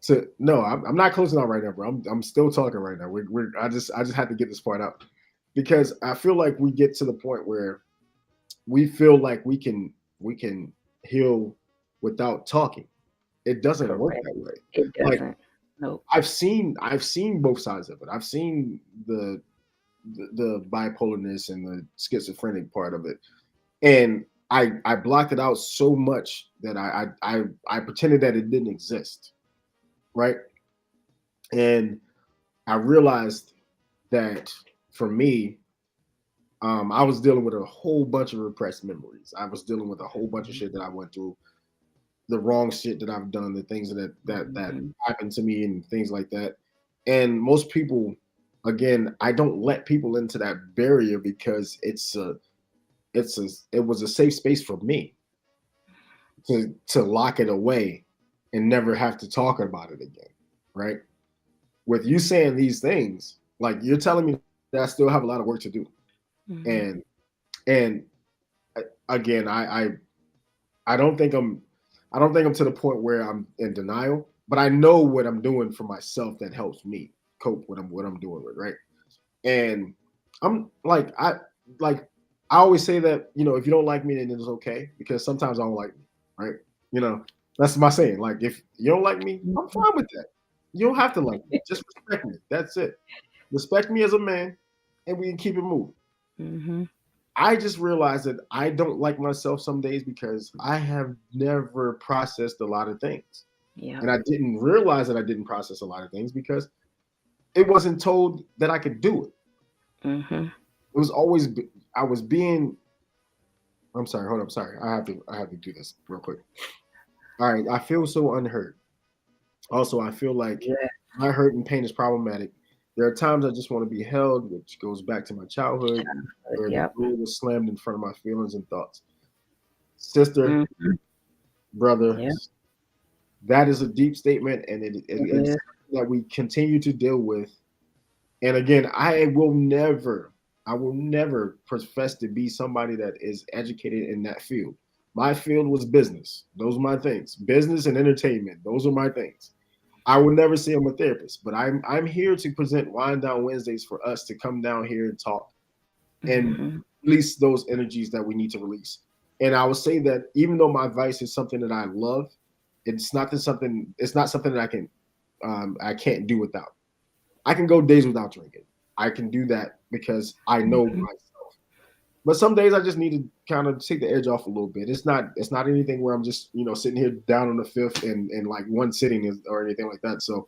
to no, I'm not closing out right now, bro. I'm still talking right now. I just had to get this part out because I feel like we get to the point where we feel like we can heal without talking. It doesn't work Correct. that way. It Like doesn't. Nope. I've seen both sides of it. I've seen the bipolarness and the schizophrenic part of it, and I blocked it out so much that I pretended that it didn't exist, right? And I realized that for me, I was dealing with a whole bunch of repressed memories. I was dealing with a whole bunch of shit that I went through, the wrong shit that I've done, the things that Mhm. happened to me, and things like that. And most people, again, I don't let people into that barrier because it was a safe space for me to lock it away and never have to talk about it again, right? With you saying these things, like you're telling me that I still have a lot of work to do, Mhm. and and again, I don't think I'm to the point where I'm in denial, but I know what I'm doing for myself that helps me cope with what I'm doing with, right? And I'm like I always say that, if you don't like me, then it's okay, because sometimes I don't like me, right? You know, that's my saying. Like if you don't like me, I'm Mhm. fine with that. You don't have to like me. Just respect me. That's it. Respect me as a man, and we can keep it moving. Mhm. I just realized that I don't like myself some days because I have never processed a lot of things. Yep. And I didn't realize that I didn't process a lot of things because it wasn't told that I could do it. Mhm. It was always I was being. I'm sorry. Hold up. Sorry. I have to do this real quick. All right. I feel so unheard. Also, I feel like Yeah. my hurt and pain is problematic. There are times I just want to be held, which goes back to my childhood, where the Yep. door was slammed in front of my feelings and thoughts. Sister, Mhm. brother, Yep. that is a deep statement, and It it's is. that we continue to deal with. And again, I will never profess to be somebody that is educated in that field. My field was business. Those are my things. Business and entertainment. Those are my things. I would never say I'm a therapist, but I'm here to present Wind Down Wednesdays for us to come down here and talk and Mhm. release those energies that we need to release. And I would say that even though my vice is something that I love, it's not something that I can't do without. I can go days without drinking. I can do that because I know Mhm. myself. But some days I just need to kind of take the edge off a little bit. It's not anything where I'm just sitting here down on the fifth and like one sitting or anything like that. So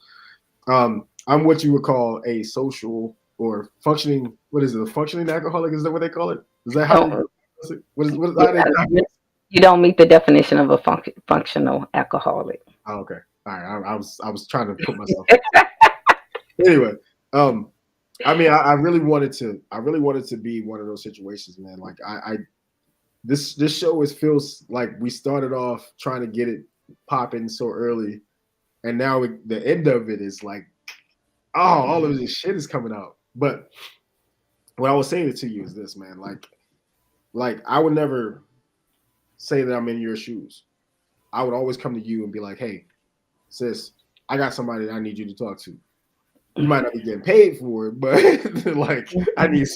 I'm what you would call a social or functioning. What is it? A functioning alcoholic? Is that what they call it? Is that how they? Oh, What is yeah. how they? You don't meet the definition of a functional alcoholic. Oh, okay. All right. I was trying to put myself. Anyway, um, I mean, I really wanted to be one of those situations, man. Like this show feels like we started off trying to get it popping so early, and now the end of it is like, oh, all of this shit is coming out. But what I was saying to you is this, man. Like I would never say that I'm in your shoes. I would always come to you and be like, hey, sis, I got somebody that I need you to talk to. You might not be getting paid for it, but like I need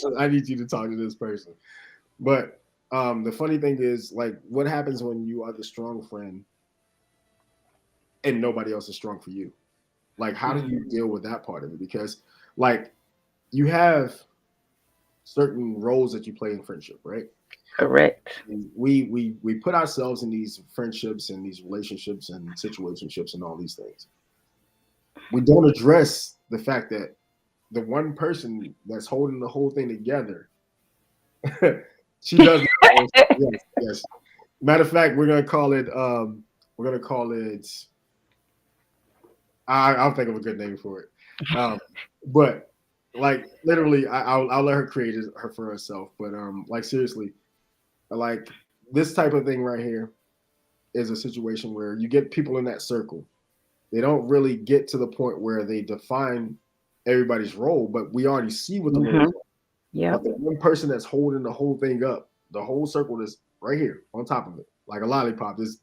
you to talk to this person. But the funny thing is, like, what happens when you are the strong friend and nobody else is strong for you? Like, how do you Mhm. deal with that part of it? Because, like, you have certain roles that you play in friendship, right? Correct. And we put ourselves in these friendships and these relationships and situationships and all these things. We don't address the fact that the one person that's holding the whole thing together, she does. Yes, yes. Matter of fact, we're gonna call it. We're gonna call it. I'll think of a good name for it. But like literally, I'll let her create her for herself. But like seriously, like this type of thing right here. is a situation where you get people in that circle. They don't really get to the point where they define everybody's role, but we already see what the roles Mhm. are. But Yep. the one person that's holding the whole thing up, the whole circle is right here on top of it, like a lollipop. This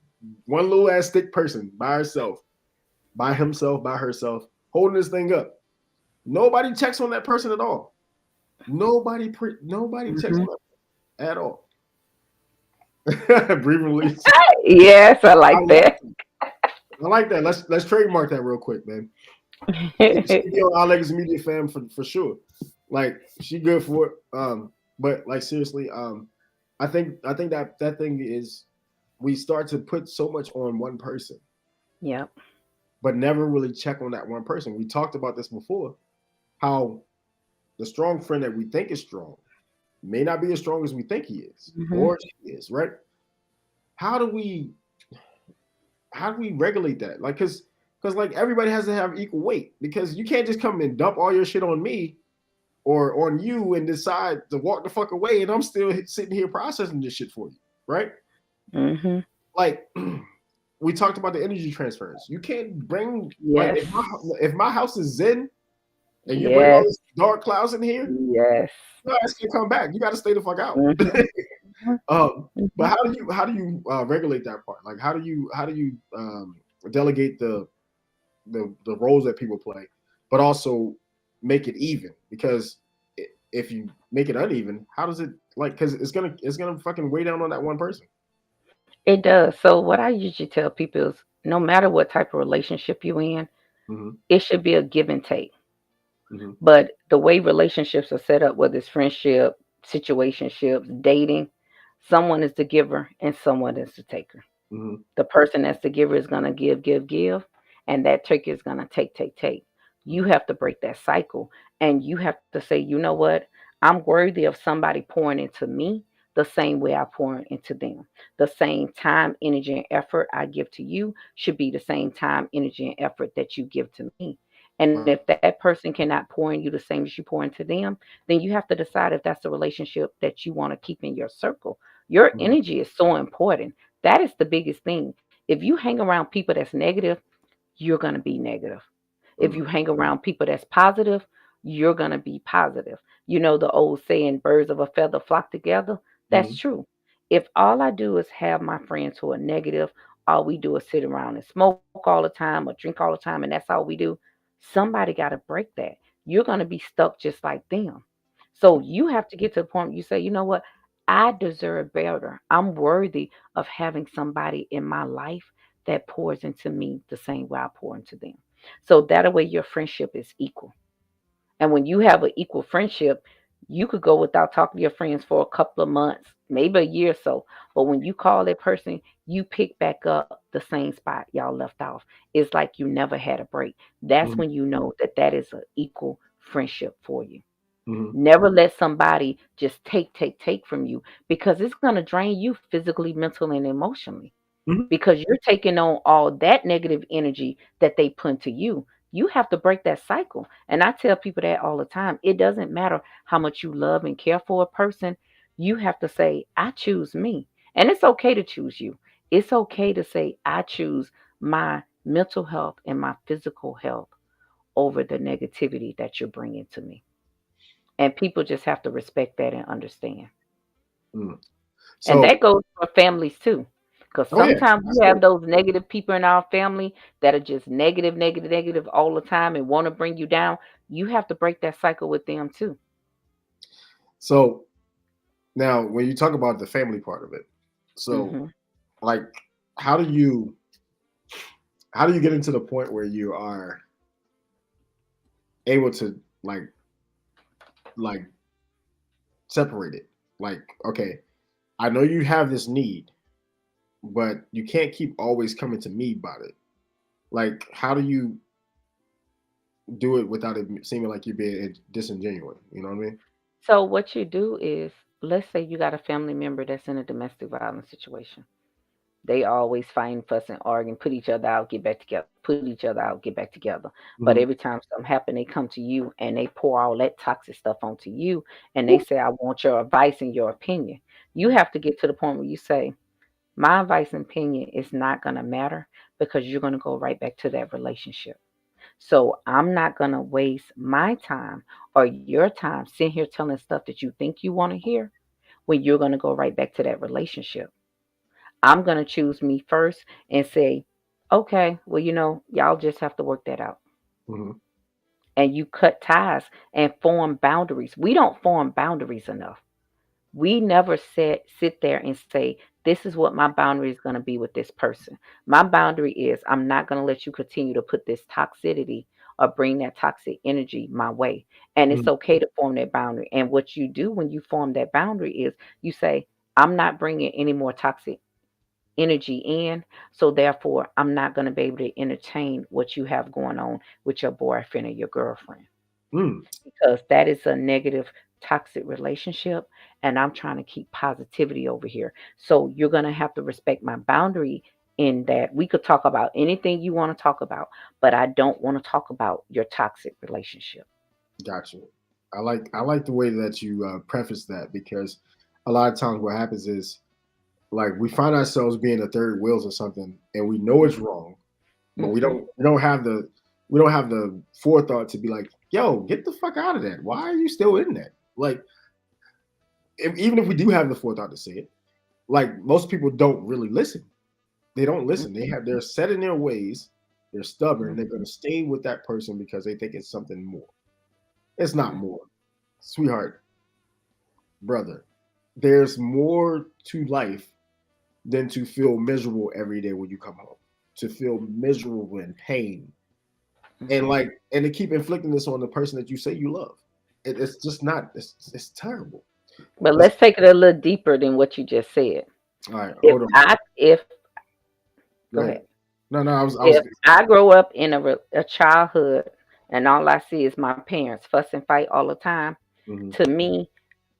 one little ass thick person by herself, by himself, by herself, holding this thing up. Nobody checks on that person at all. Nobody checks Mhm. on that at all. Breathe release. Yes, I I like like that. that. I like that. Let's trademark that real quick, man. She be on our legacy media fam for sure. Like she good for it. But like seriously, I think that thing is we start to put so much on one person, Yep. but never really check on that one person. We talked about this before. How the strong friend that we think is strong may not be as strong as we think he is Mhm. or she is, right? How do we how do we regulate that? Like, cause like everybody has to have equal weight because you can't just come and dump all your shit on me or on you and decide to walk the fuck away and I'm still sitting here processing this shit for you, right? Mhm. Like we talked about the energy transference. You can't bring like Yes. if my house is zen and you bring all Yes. this dark clouds in here, Yes. no ass can come back. You got to stay the fuck out. Mhm. But Mhm. how do you regulate that part? Like how do you delegate the roles that people play, but also make it even? Because if you make it uneven, how does it like? Because it's gonna fucking weigh down on that one person. It does. So what I usually tell people is no matter what type of relationship you're in, Mm-hmm. it should be a give and take. Mm-hmm. But the way relationships are set up, whether it's friendship, situationships, dating, someone is the giver and someone is the taker. Mm-hmm. The person that's the giver is going to give, give, give, and that taker is going to take, take, take. You Mm-hmm. have to break that cycle, and you have to say, you know what? I'm worthy of somebody pouring into me the same way I pour into them. The same time, energy, and effort I give to you should be the same time, energy, and effort that you give to me. And if Right. that person cannot pour in you the same as you pour into them, then you have to decide if that's a relationship that you want to keep in your circle. Your Mm-hmm. energy is so important. That is the biggest thing. If you hang around people that's negative, you're going to be negative. If Mm-hmm. you hang around people that's positive, you're going to be positive. You know the old saying, birds of a feather flock together? Mm-hmm. That's true. If all I do is have my friends who are negative, all we do is sit around and smoke all the time or drink all the time, and that's all we do, somebody got to break that. You're going to be stuck just like them. So you have to get to the point where you say, you know what? I deserve better. I'm worthy of having somebody in my life that pours into me the same way I pour into them. So that way your friendship is equal. And when you have an equal friendship, you could go without talking to your friends for a couple of months, maybe a year or so. But when you call that person, you pick back up the same spot y'all left off. It's like you never had a break. That's Mm-hmm. when you know that that is an equal friendship for you. Mm-hmm. Never let somebody just take, take, take from you because it's going to drain you physically, mentally, and emotionally Mm-hmm. because you're taking on all that negative energy that they put to you. You have to break that cycle. And I tell people that all the time. It doesn't matter how much you love and care for a person. You have to say, I choose me. And it's okay to choose you. It's okay to say, I choose my mental health and my physical health over the negativity that you're bringing to me. And people just have to respect that and understand. Mm-hmm. And So, that goes for families too. Because oh yeah, sometimes you have absolutely. those negative people in our family that are just negative, negative, negative all the time and want to bring you down. You have to break that cycle with them too. So now, when you talk about the family part of it, so Hmm. like, how do you how do you get into the point where you are able to like separate it? Like, okay, I know you have this need, but you can't keep always coming to me about it. Like, how do you do it without it seeming like you're being disingenuous? You know what I mean? So, what you do is, let's say you got a family member that's in a domestic violence situation. They always fighting, fussing, arguing, put each other out, get back together, put each other out, get back together. But Mm-hmm. every time something happen, they come to you and they pour all that toxic stuff onto you and they say, I want your advice and your opinion. You have to get to the point where you say, my advice and opinion is not going to matter because you're going to go right back to that relationship. So I'm not going to waste my time or your time sitting here telling stuff that you think you want to hear when you're going to go right back to that relationship. I'm going to choose me first and say, okay, well, y'all just have to work that out. Hmm. And you cut ties and form boundaries. We don't form boundaries enough. We never sit there and say, this is what my boundary is going to be with this person. My boundary is I'm not going to let you continue to put this toxicity or bring that toxic energy my way. And it's Hmm. okay to form that boundary. And what you do when you form that boundary is you say, I'm not bringing any more toxic energy in. So therefore, I'm not going to be able to entertain what you have going on with your boyfriend or your girlfriend Mm. because that is a negative, toxic relationship. And I'm trying to keep positivity over here. So you're going to have to respect my boundary in that we could talk about anything you want to talk about, but I don't want to talk about your toxic relationship. Gotcha. I like the way that you preface that because a lot of times what happens is like we find ourselves being the third wheels or something, and we know it's wrong, but we Hmm. don't have the forethought to be like, yo, get the fuck out of that. Why are you still in that? Like, even if we do have the forethought to say it, like most people don't really listen. They don't listen. They're set in their ways. They're stubborn. They're Hmm. going to stay with that person because they think it's something more. It's not more, sweetheart, brother. There's more to life than to feel miserable every day when you come home. To feel miserable and pain, and Hmm. like to keep inflicting this on the person that you say you love. It's just not. It's terrible. But It's, let's take it a little deeper than what you just said. all right, If hold on. I, if, Go go ahead. ahead. No, no, I was. If I grow up in a childhood and all I see is my parents fuss and fight all the time, Mhm, to me,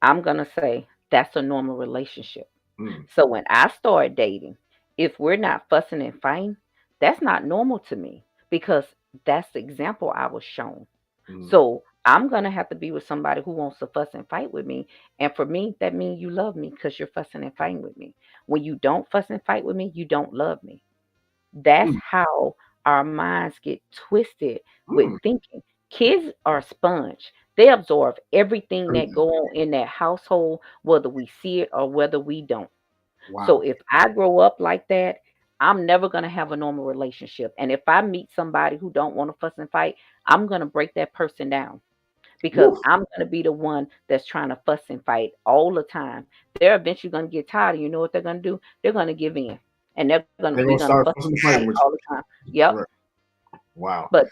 I'm going to say that's a normal relationship. mm, So when I start dating, if we're not fussing and fighting, that's not normal to me because that's the example I was shown. mm, So I'm going to have to be with somebody who wants to fuss and fight with me. And for me, that means you love me because you're fussing and fighting with me. When you don't fuss and fight with me, you don't love me. That's mm, how our minds get twisted with mm. thinking. Kids are a sponge. They absorb everything that Everything. go on in that household, whether we see it or whether we don't. So Wow. if I grow up like that, I'm never going to have a normal relationship. And if I meet somebody who don't want to fuss and fight, I'm going to break that person down because Woof. I'm going to be the one that's trying to fuss and fight all the time. They're eventually going to get tired. And you know what they're going to do? They're going to give in, and we're They're going gonna to fuss start and fussing and fight fighting with all the time. you. Yep. Right. Wow. But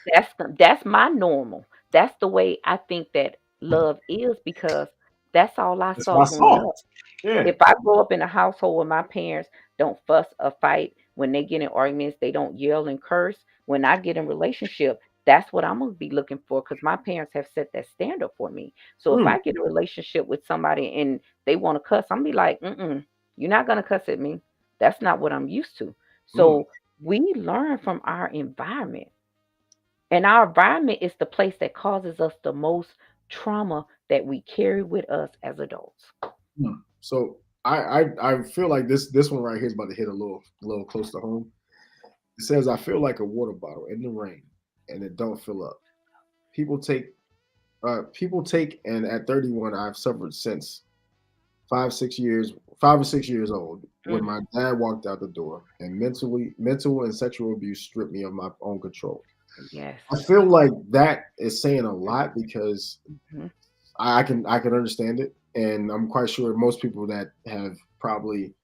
that's my normal. That's the way I think that love is because that's all I That's what I saw growing saw. up. Yeah. If I grow up in a household where my parents don't fuss or fight, when they get in arguments, they don't yell and curse. When I get in relationship, that's what I'm gonna be looking for because my parents have set that standard for me. So if Mm, I get a relationship with somebody and they want to cuss, I'm gonna be like, you're not gonna cuss at me. That's not what I'm used to. mm, So we learn from our environment. And our environment is the place that causes us the most trauma that we carry with us as adults. mm. So I feel like this one right here is about to hit a little close to home. It says I feel like a water bottle in the rain and it don't fill up. People take people take and at 31 I've suffered since 5 6 years 5 or 6 years old when Mm, my dad walked out the door and mental and sexual abuse stripped me of my own control. yes. I feel like that is saying a lot because Mhm. I can understand it, and I'm quite sure most people that have probably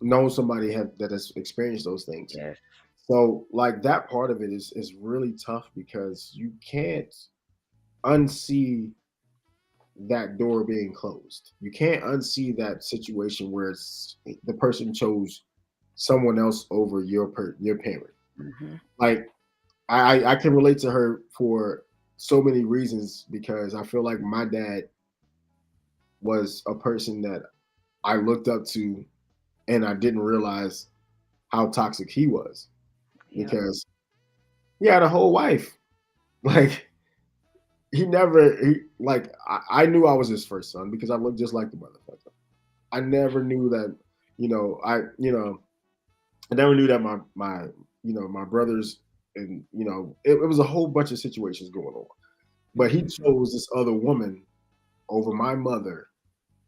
known somebody that has experienced those things. Yes. So like that part of it is really tough because you can't unsee that door being closed. You can't unsee that situation where the person chose someone else over your parent. Mhm. Like I can relate to her for so many reasons because I feel like my dad was a person that I looked up to and I didn't realize how toxic he was Yep. because he had a whole wife. Like he never like I knew I was his first son because I looked just like the motherfucker. I never knew that I never knew that my brothers and it was a whole bunch of situations going on. But he Mhm. chose this other woman over my mother,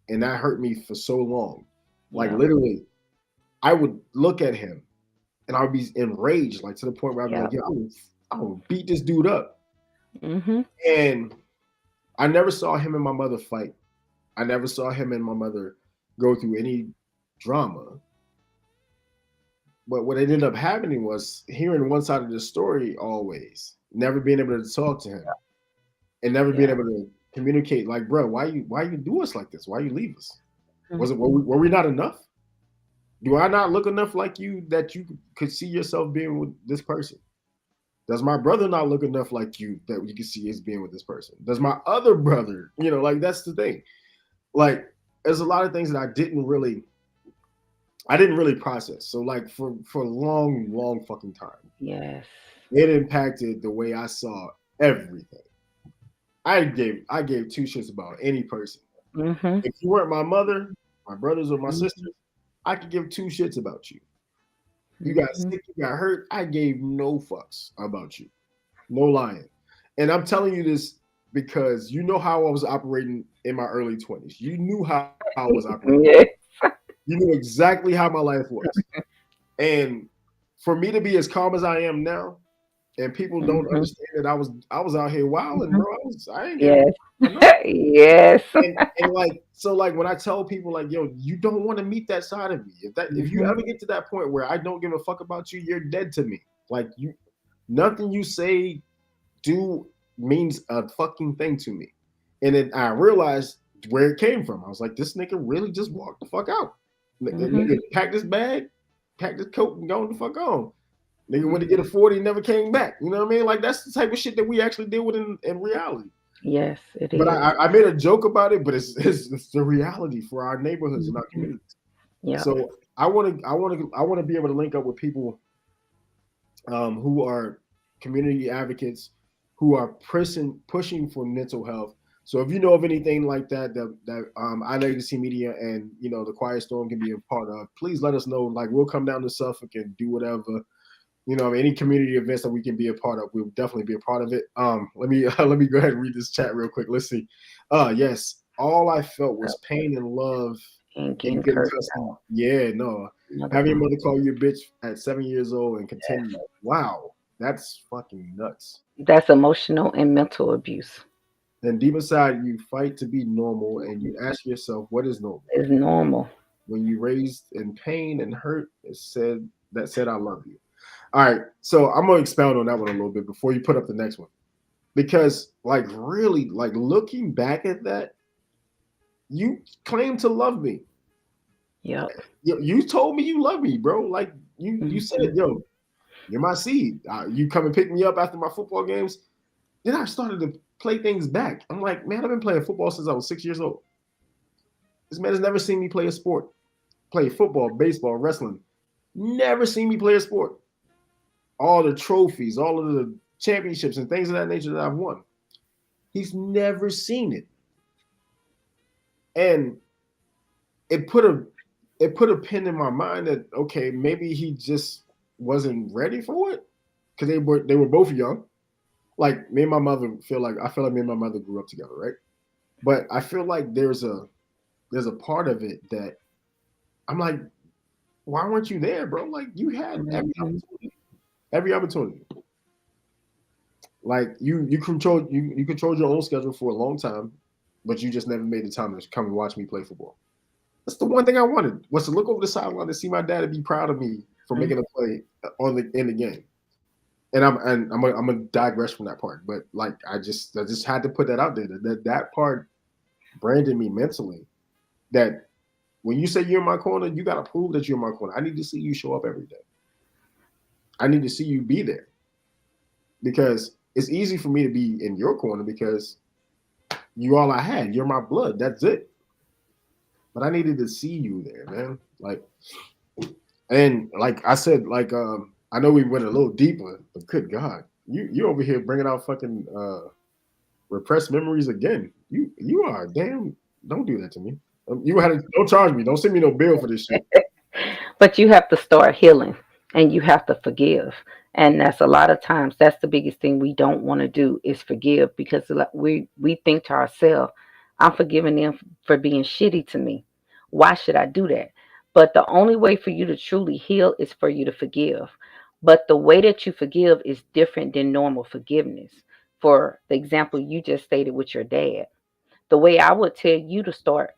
and that hurt me for so long. Like Yep. literally, I would look at him and I would be enraged, like to the point where I'd be like, Yep. "Yo, I will beat this dude up." Mhm. And I never saw him and my mother fight. I never saw him and my mother go through any drama. But what ended up happening was hearing one side of the story always, never being able to talk to him and never being Yeah. able to communicate. Like, bro, why you do us like this? Why you leave us? Mhm. Were we not enough? Do I not look enough like you that you could see yourself being with this person? Does my brother not look enough like you that you can see us being with this person? Does my other brother, like that's the thing. Like, there's a lot of things that I didn't really process. So like for a long, long fucking time, Yes. it impacted the way I saw everything. I gave two shits about any person. Mhm. If you weren't my mother, my brothers, or my Mhm. sisters, I could give two shits about you. You got Mhm. sick, you got hurt. I gave no fucks about you. No lying. And I'm telling you this because you know how I was operating in my early 20s. You knew how I was operating. Yeah. You knew exactly how my life was. And for me to be as calm as I am now, and people don't Mhm. understand that I was out here wilding, Mhm. bro. I ain't giving Yes. for nothing. Yes. And like so like when I tell people like, yo, you don't want to meet that side of me. If you Mhm. ever get to that point where I don't give a fuck about you, you're dead to me. Like nothing you say, do means a fucking thing to me. And then I realized where it came from. I was like, this nigga really just walked the fuck out. Mhm. Nigga packed his bag, packed his coat, and gone the fuck on. Nigga went to get Mhm. a 40 and never came back. You know what I mean? Like that's the type of shit that we actually deal with in reality. Yes, it But is. I made a joke about it, but it's the reality for our neighborhoods and our Mhm. communities. Yep. So I want to be able to link up with people who are community advocates, who are pushing for mental health. So if you know of anything like that I Legacy Media and the Quiet Storm can be a part of, please let us know. Like we'll come down to Suffolk and do whatever. Any community events that we can be a part of, we'll definitely be a part of it. Let me let me go ahead and read this chat real quick. Let's see. Yes, all I felt was pain and love And and getting getting cursed cussed out. out. Yeah, no. Another Having your one. mother call you a bitch at 7 years old and Yes. continue. Wow, that's fucking nuts. That's emotional and mental abuse. Then deep inside, you fight to be normal, and you ask yourself, what is normal? It's normal. When you raised in pain and hurt, it said I love you. All right, so I'm gonna expound on that one a little bit before you put up the next one, because like really, like looking back at that, you claim to love me. Yep. You told me you love me, bro. Like you said, Mhm. yo, you're my seed. You come and pick me up after my football games. Then I started to play things back. I'm like, man, I've been playing football since I was 6 years old. This man has never seen me play a sport, play football, baseball, wrestling. Never seen me play a sport. All the trophies, all of the championships and things of that nature that I've won. He's never seen it. And it put a it put a pin in my mind that okay, maybe he just wasn't ready for it. Because they were both young. Like me and my mother I feel like me and my mother grew up together, right? But I feel like there's a part of it that I'm like, why weren't you there, bro? Like you had Mhm. every opportunity. Like you controlled your own schedule for a long time, but you just never made the time to come and watch me play football. That's the one thing I wanted was to look over the sideline to see my dad and be proud of me for Mhm. making a play in the game. And I'm gonna digress from that part, but like I just had to put that out there that part branded me mentally. That when you say you're in my corner, you got to prove that you're in my corner. I need to see you show up every day. I need to see you be there because it's easy for me to be in your corner because you all I had. You're my blood. That's it. But I needed to see you there, man. Like and like I said, like I know we went a little deeper, but good God, you over here bringing out fucking repressed memories again. You are damn. Don't do that to me. You had to, don't charge me. Don't send me no bill for this shit. But you have to start healing and you have to forgive. And that's a lot of times that's the biggest thing we don't want to do is forgive because we think to ourselves, I'm forgiving them for being shitty to me. Why should I do that? But the only way for you to truly heal is for you to forgive. But the way that you forgive is different than normal forgiveness. For the example you just stated with your dad, the way I would tell you to start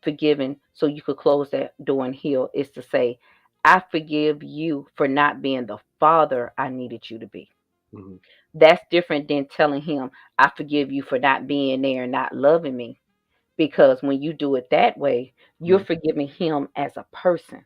forgiving so you could close that door and heal is to say, I forgive you for not being the father I needed you to be. Mm-hmm. That's different than telling him, I forgive you for not being there and not loving me. Because when you do it that way, you're forgiving him as a person.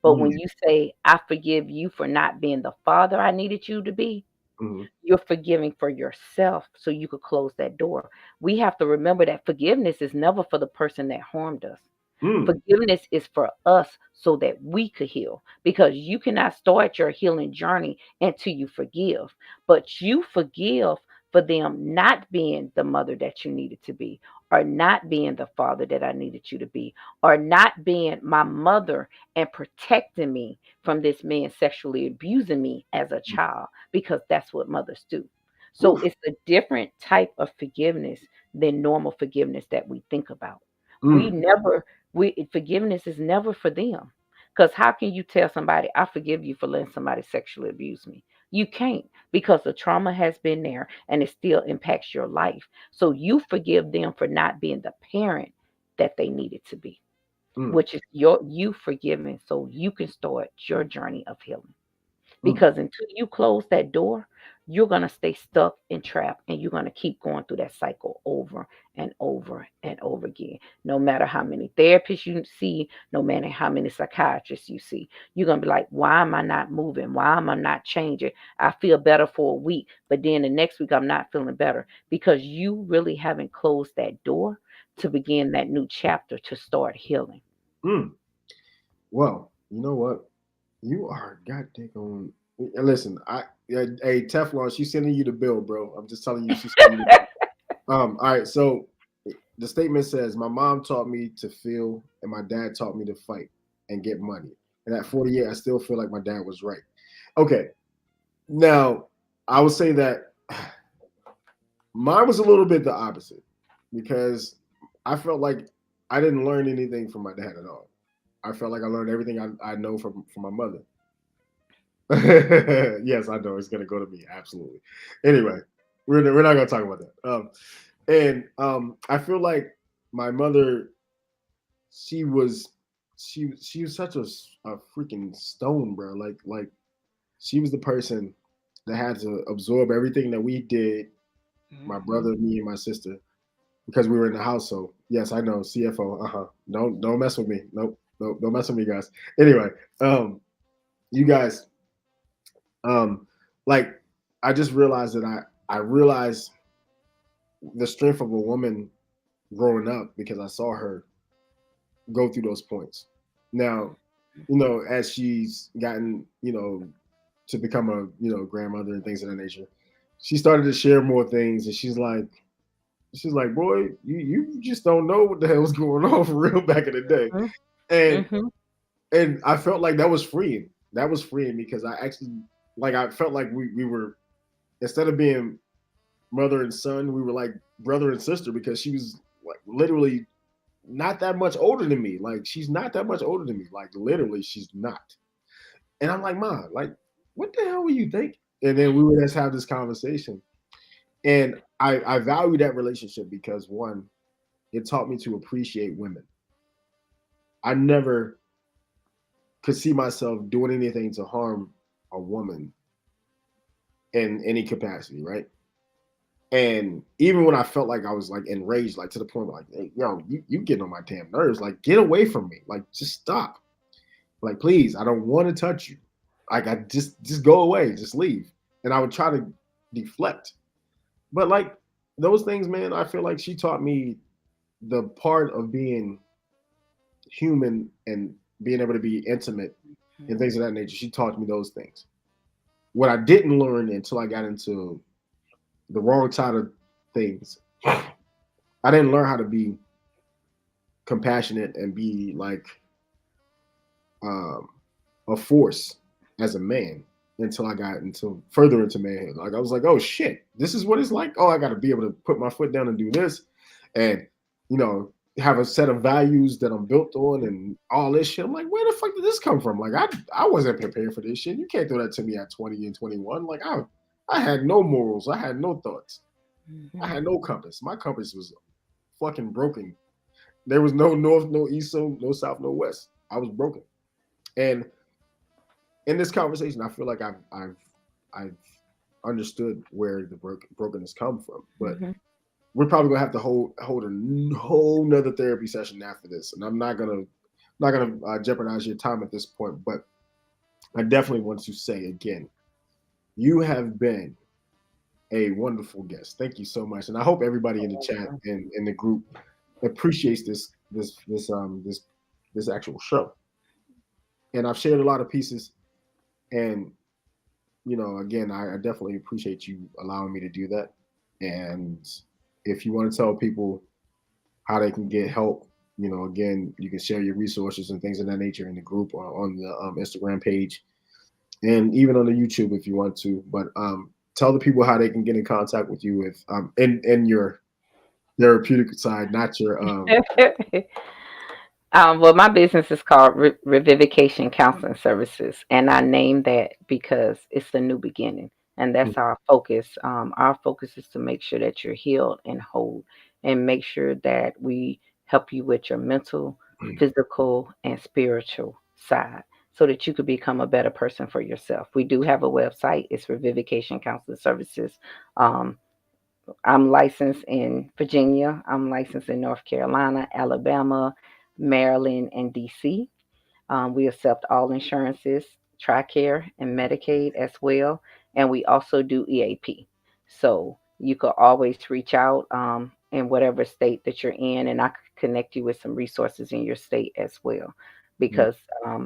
But Mm-hmm. when you say, I forgive you for not being the father I needed you to be, Mm-hmm. you're forgiving for yourself so you could close that door. We have to remember that forgiveness is never for the person that harmed us. Mm-hmm. Forgiveness is for us so that we could heal because you cannot start your healing journey until you forgive. But you forgive for them not being the mother that you needed to be, or not being the father that I needed you to be, or not being my mother and protecting me from this man sexually abusing me as a child because that's what mothers do. So Oof. it's a different type of forgiveness than normal forgiveness that we think about. We Mm. never we forgiveness is never for them. Because how can you tell somebody, I forgive you for letting somebody sexually abuse me? You can't because the trauma has been there and it still impacts your life. So you forgive them for not being the parent that they needed to be, Mm. which is you forgiving so you can start your journey of healing. Mm. Because until you close that door, you're going to stay stuck and trapped and you're going to keep going through that cycle over and over and over again. No matter how many therapists you see, no matter how many psychiatrists you see, you're going to be like, why am I not moving? Why am I not changing? I feel better for a week, but then the next week I'm not feeling better because you really haven't closed that door to begin that new chapter to start healing. Mm. Well, you know what? You are goddamn on. Listen, hey Teflon, she's sending you the bill, bro. I'm just telling you, she's sending you the bill. All right. So the statement says, "My mom taught me to feel, and my dad taught me to fight and get money. And at 48, I still feel like my dad was right." Okay. Now, I would say that mine was a little bit the opposite because I felt like I didn't learn anything from my dad at all. I felt like I learned everything I know from my mother. Yes, I know it's gonna go to me. Absolutely. Anyway, we're not gonna talk about that. And I feel like my mother, she was she was such a freaking stone, bro. Like she was the person that had to absorb everything that we did. My Mhm. brother, me, and my sister, because we were in the household. Yes, I know CFO. Don't mess with me. Nope. Nope. Don't mess with me, guys. Anyway, you guys, um, like I just realized that I realized the strength of a woman growing up because I saw her go through those points. Now, as she's gotten, to become a, grandmother and things of that nature, she started to share more things, and she's like, boy, you just don't know what the hell was going on for real back in the day, Mhm. and Mhm. and I felt like that was freeing. That was freeing because I actually, like, I felt like we were, instead of being mother and son, we were like brother and sister because she was like literally not that much older than me. Like she's not that much older than me. Like literally, she's not. And I'm like, Mom, like, what the hell were you thinking? And then we would just have this conversation. And I value that relationship because one, it taught me to appreciate women. I never could see myself doing anything to harm a woman in any capacity, right? And even when I felt like I was like enraged, like to the point where like, hey, yo, you getting on my damn nerves. Like, get away from me. Like, just stop. Like, please, I don't want to touch you. Like, I just go away, just leave. And I would try to deflect. But like those things, man, I feel like she taught me the part of being human and being able to be intimate and things of that nature. She taught me those things. What I didn't learn until I got into the wrong side of things, I didn't learn how to be compassionate and be like, um, a force as a man until I got into further into manhood. Like I was like, oh shit, this is what it's like. Oh, I got to be able to put my foot down and do this, and you know, have a set of values that I'm built on and all this shit. I'm like, where the fuck did this come from? Like I wasn't prepared for this shit. You can't throw that to me at 20 and 21. Like I had no morals. I had no thoughts. I Mhm. had no compass. My compass was fucking broken. There was no north, no east, no south, no west. I was broken. And in this conversation, I feel like I've understood where the brokenness come from. But Mhm. we're probably gonna have to hold a whole nother therapy session after this, and I'm not gonna jeopardize your time at this point. But I definitely want to say again, you have been a wonderful guest. Thank you so much, and I hope everybody in the chat and in the group appreciates this actual show. And I've shared a lot of pieces, and again, I definitely appreciate you allowing me to do that. And if you want to tell people how they can get help, again, you can share your resources and things of that nature in the group or on the Instagram page, and even on the YouTube if you want to. But tell the people how they can get in contact with you with in your therapeutic side, not your Well, my business is called Revivication Counseling Services, and I named that because it's a new beginning, and that's our focus. Our focus is to make sure that you're healed and whole, and make sure that we help you with your mental, physical, and spiritual side, so that you could become a better person for yourself. We do have a website. It's Revivication Counseling Services. Um, I'm licensed in Virginia. I'm licensed in North Carolina, Alabama, Maryland, and DC. We accept all insurances, TRICARE and Medicaid as well, and we also do EAP. So you could always reach out in whatever state that you're in, and I could connect you with some resources in your state as well. Because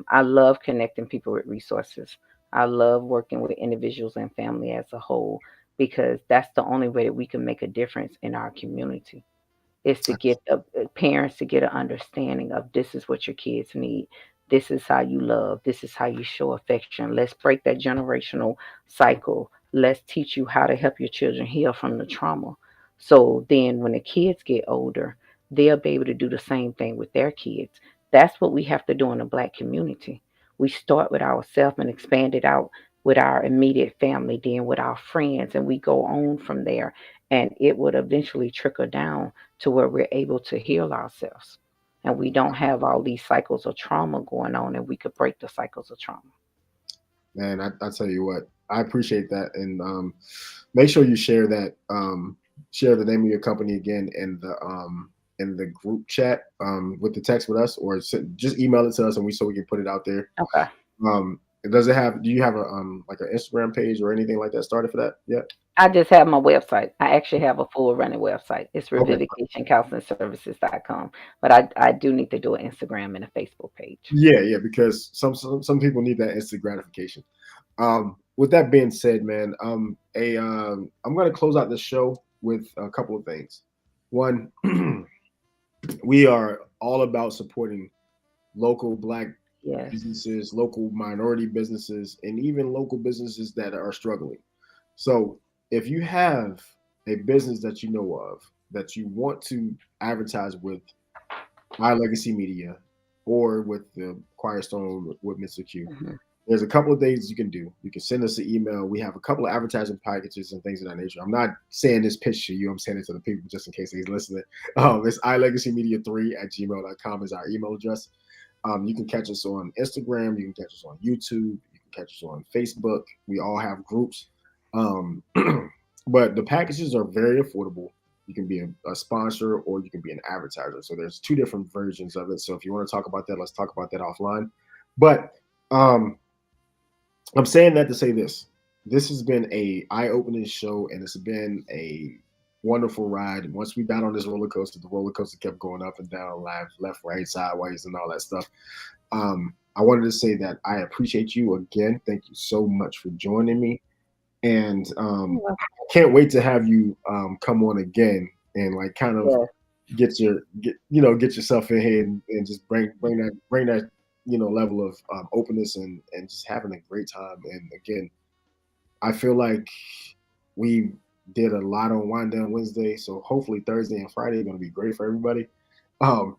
I love connecting people with resources. I love working with individuals and family as a whole because that's the only way that we can make a difference in our community is to get the parents to get an understanding of this is what your kids need. This is how you love. This is how you show affection. Let's break that generational cycle. Let's teach you how to help your children heal from the trauma. So then when the kids get older, they'll be able to do the same thing with their kids. That's what we have to do in the black community. We start with ourselves and expand it out with our immediate family, then with our friends, and we go on from there. And it would eventually trickle down to where we're able to heal ourselves and we don't have all these cycles of trauma going on and we could break the cycles of trauma. Man, I tell you what, I appreciate that, and make sure you share that. Share the name of your company again in the group chat with the text with us, or just email it to us, and we can put it out there. Okay. Does it have? Do you have a like an Instagram page or anything like that started for that yet? I just have my website. I actually have a full running website. It's Okay. revivicationcounselingservices.com. But I do need to do an Instagram and a Facebook page. Yeah, because some people need that instant gratification. With that being said, man, I'm gonna close out this show with a couple of things. One, we are all about supporting local black Yes. businesses, local minority businesses, and even local businesses that are struggling. So if you have a business that you know of that you want to advertise with My Legacy Media or with the Choir Stone with Mr. Q, Hmm. there's a couple of things you can do. You can send us an email. We have a couple of advertising packages and things of that nature. I'm not saying this pitch to you. I'm saying it to the people just in case they're listening. It's ilegacymedia3@gmail.com is our email address. You can catch us on Instagram. You can catch us on YouTube. You can catch us on Facebook. We all have groups. Um, but the packages are very affordable. You can be a sponsor or you can be an advertiser. So there's two different versions of it. So if you want to talk about that, let's talk about that offline. But um, I'm saying that to say this. This has been a eye-opening show, and it's been a wonderful ride. Once we got on this roller coaster, the roller coaster kept going up and down, left, right, sideways, and all that stuff. I wanted to say that I appreciate you again. Thank you so much for joining me, and I can't wait to have you come on again and like kind of Yes. get yourself in here and just bring that level of openness and just having a great time. And again, I feel like we did a lot on Wind Down Wednesday, so hopefully Thursday and Friday are going to be great for everybody. Um,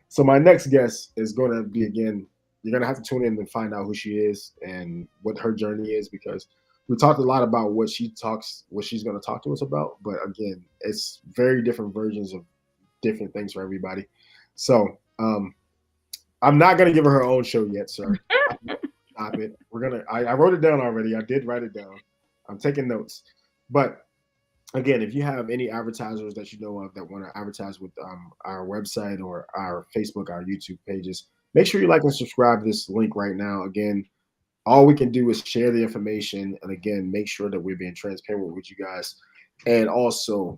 so my next guest is going to be, again, you're going to have to tune in and find out who she is and what her journey is, because we talked a lot about what she's going to talk to us about. But again, it's very different versions of different things for everybody. So I'm not going to give her her own show yet, sir. Stop it. I wrote it down already. I did write it down. I'm taking notes. But again, if you have any advertisers that you know of that want to advertise with our website or our Facebook, our YouTube pages, make sure you like and subscribe to this link right now. Again, all we can do is share the information, and again, make sure that we're being transparent with you guys, and also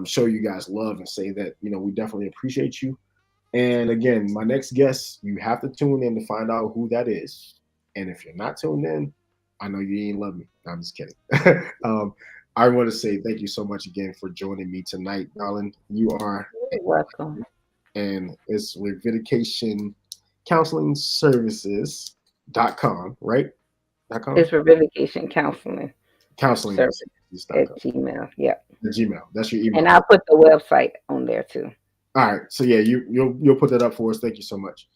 show you guys love and say that we definitely appreciate you. And again, my next guest, you have to tune in to find out who that is. And if you're not tuned in, I know you ain't love me. No, I'm just kidding. I want to say thank you so much again for joining me tonight, darling. You are welcome. And it's with Vindication Counseling Services.com, right? .com? It's for Vindication Counseling Services at Gmail. Yeah. The Gmail. That's your email. And I'll put the website on there too. All right. So yeah, you'll put that up for us. Thank you so much.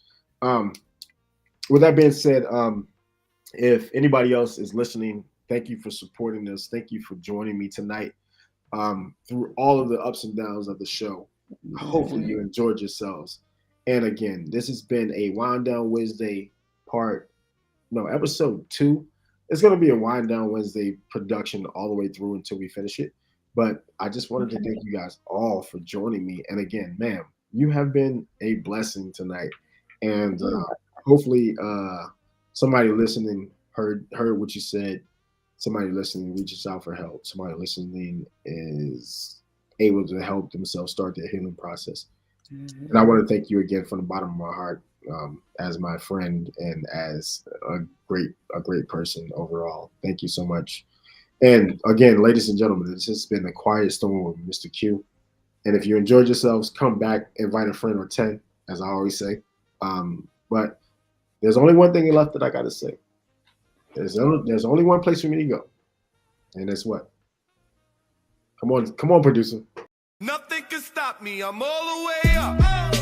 With that being said, if anybody else is listening, thank you for supporting us. Thank you for joining me tonight through all of the ups and downs of the show. Hopefully you enjoyed yourselves. And again, this has been a Wind Down Wednesday episode 2. It's going to be a Wind Down Wednesday production all the way through until we finish it. But I just wanted to thank you guys all for joining me. And again, ma'am, you have been a blessing tonight. And hopefully somebody listening heard what you said. Somebody listening reaches out for help. Somebody listening is able to help themselves start their healing process. Mm-hmm. And I want to thank you again from the bottom of my heart as my friend and as a great person overall. Thank you so much. And again, ladies and gentlemen, this has been The Quiet Storm with Mr. Q. And if you enjoyed yourselves, come back, invite a friend or 10, as I always say. But there's only one thing left that I got to say. There's only one place for me to go. And that's what? Come on, producer. Nothing can stop me. I'm all the way up.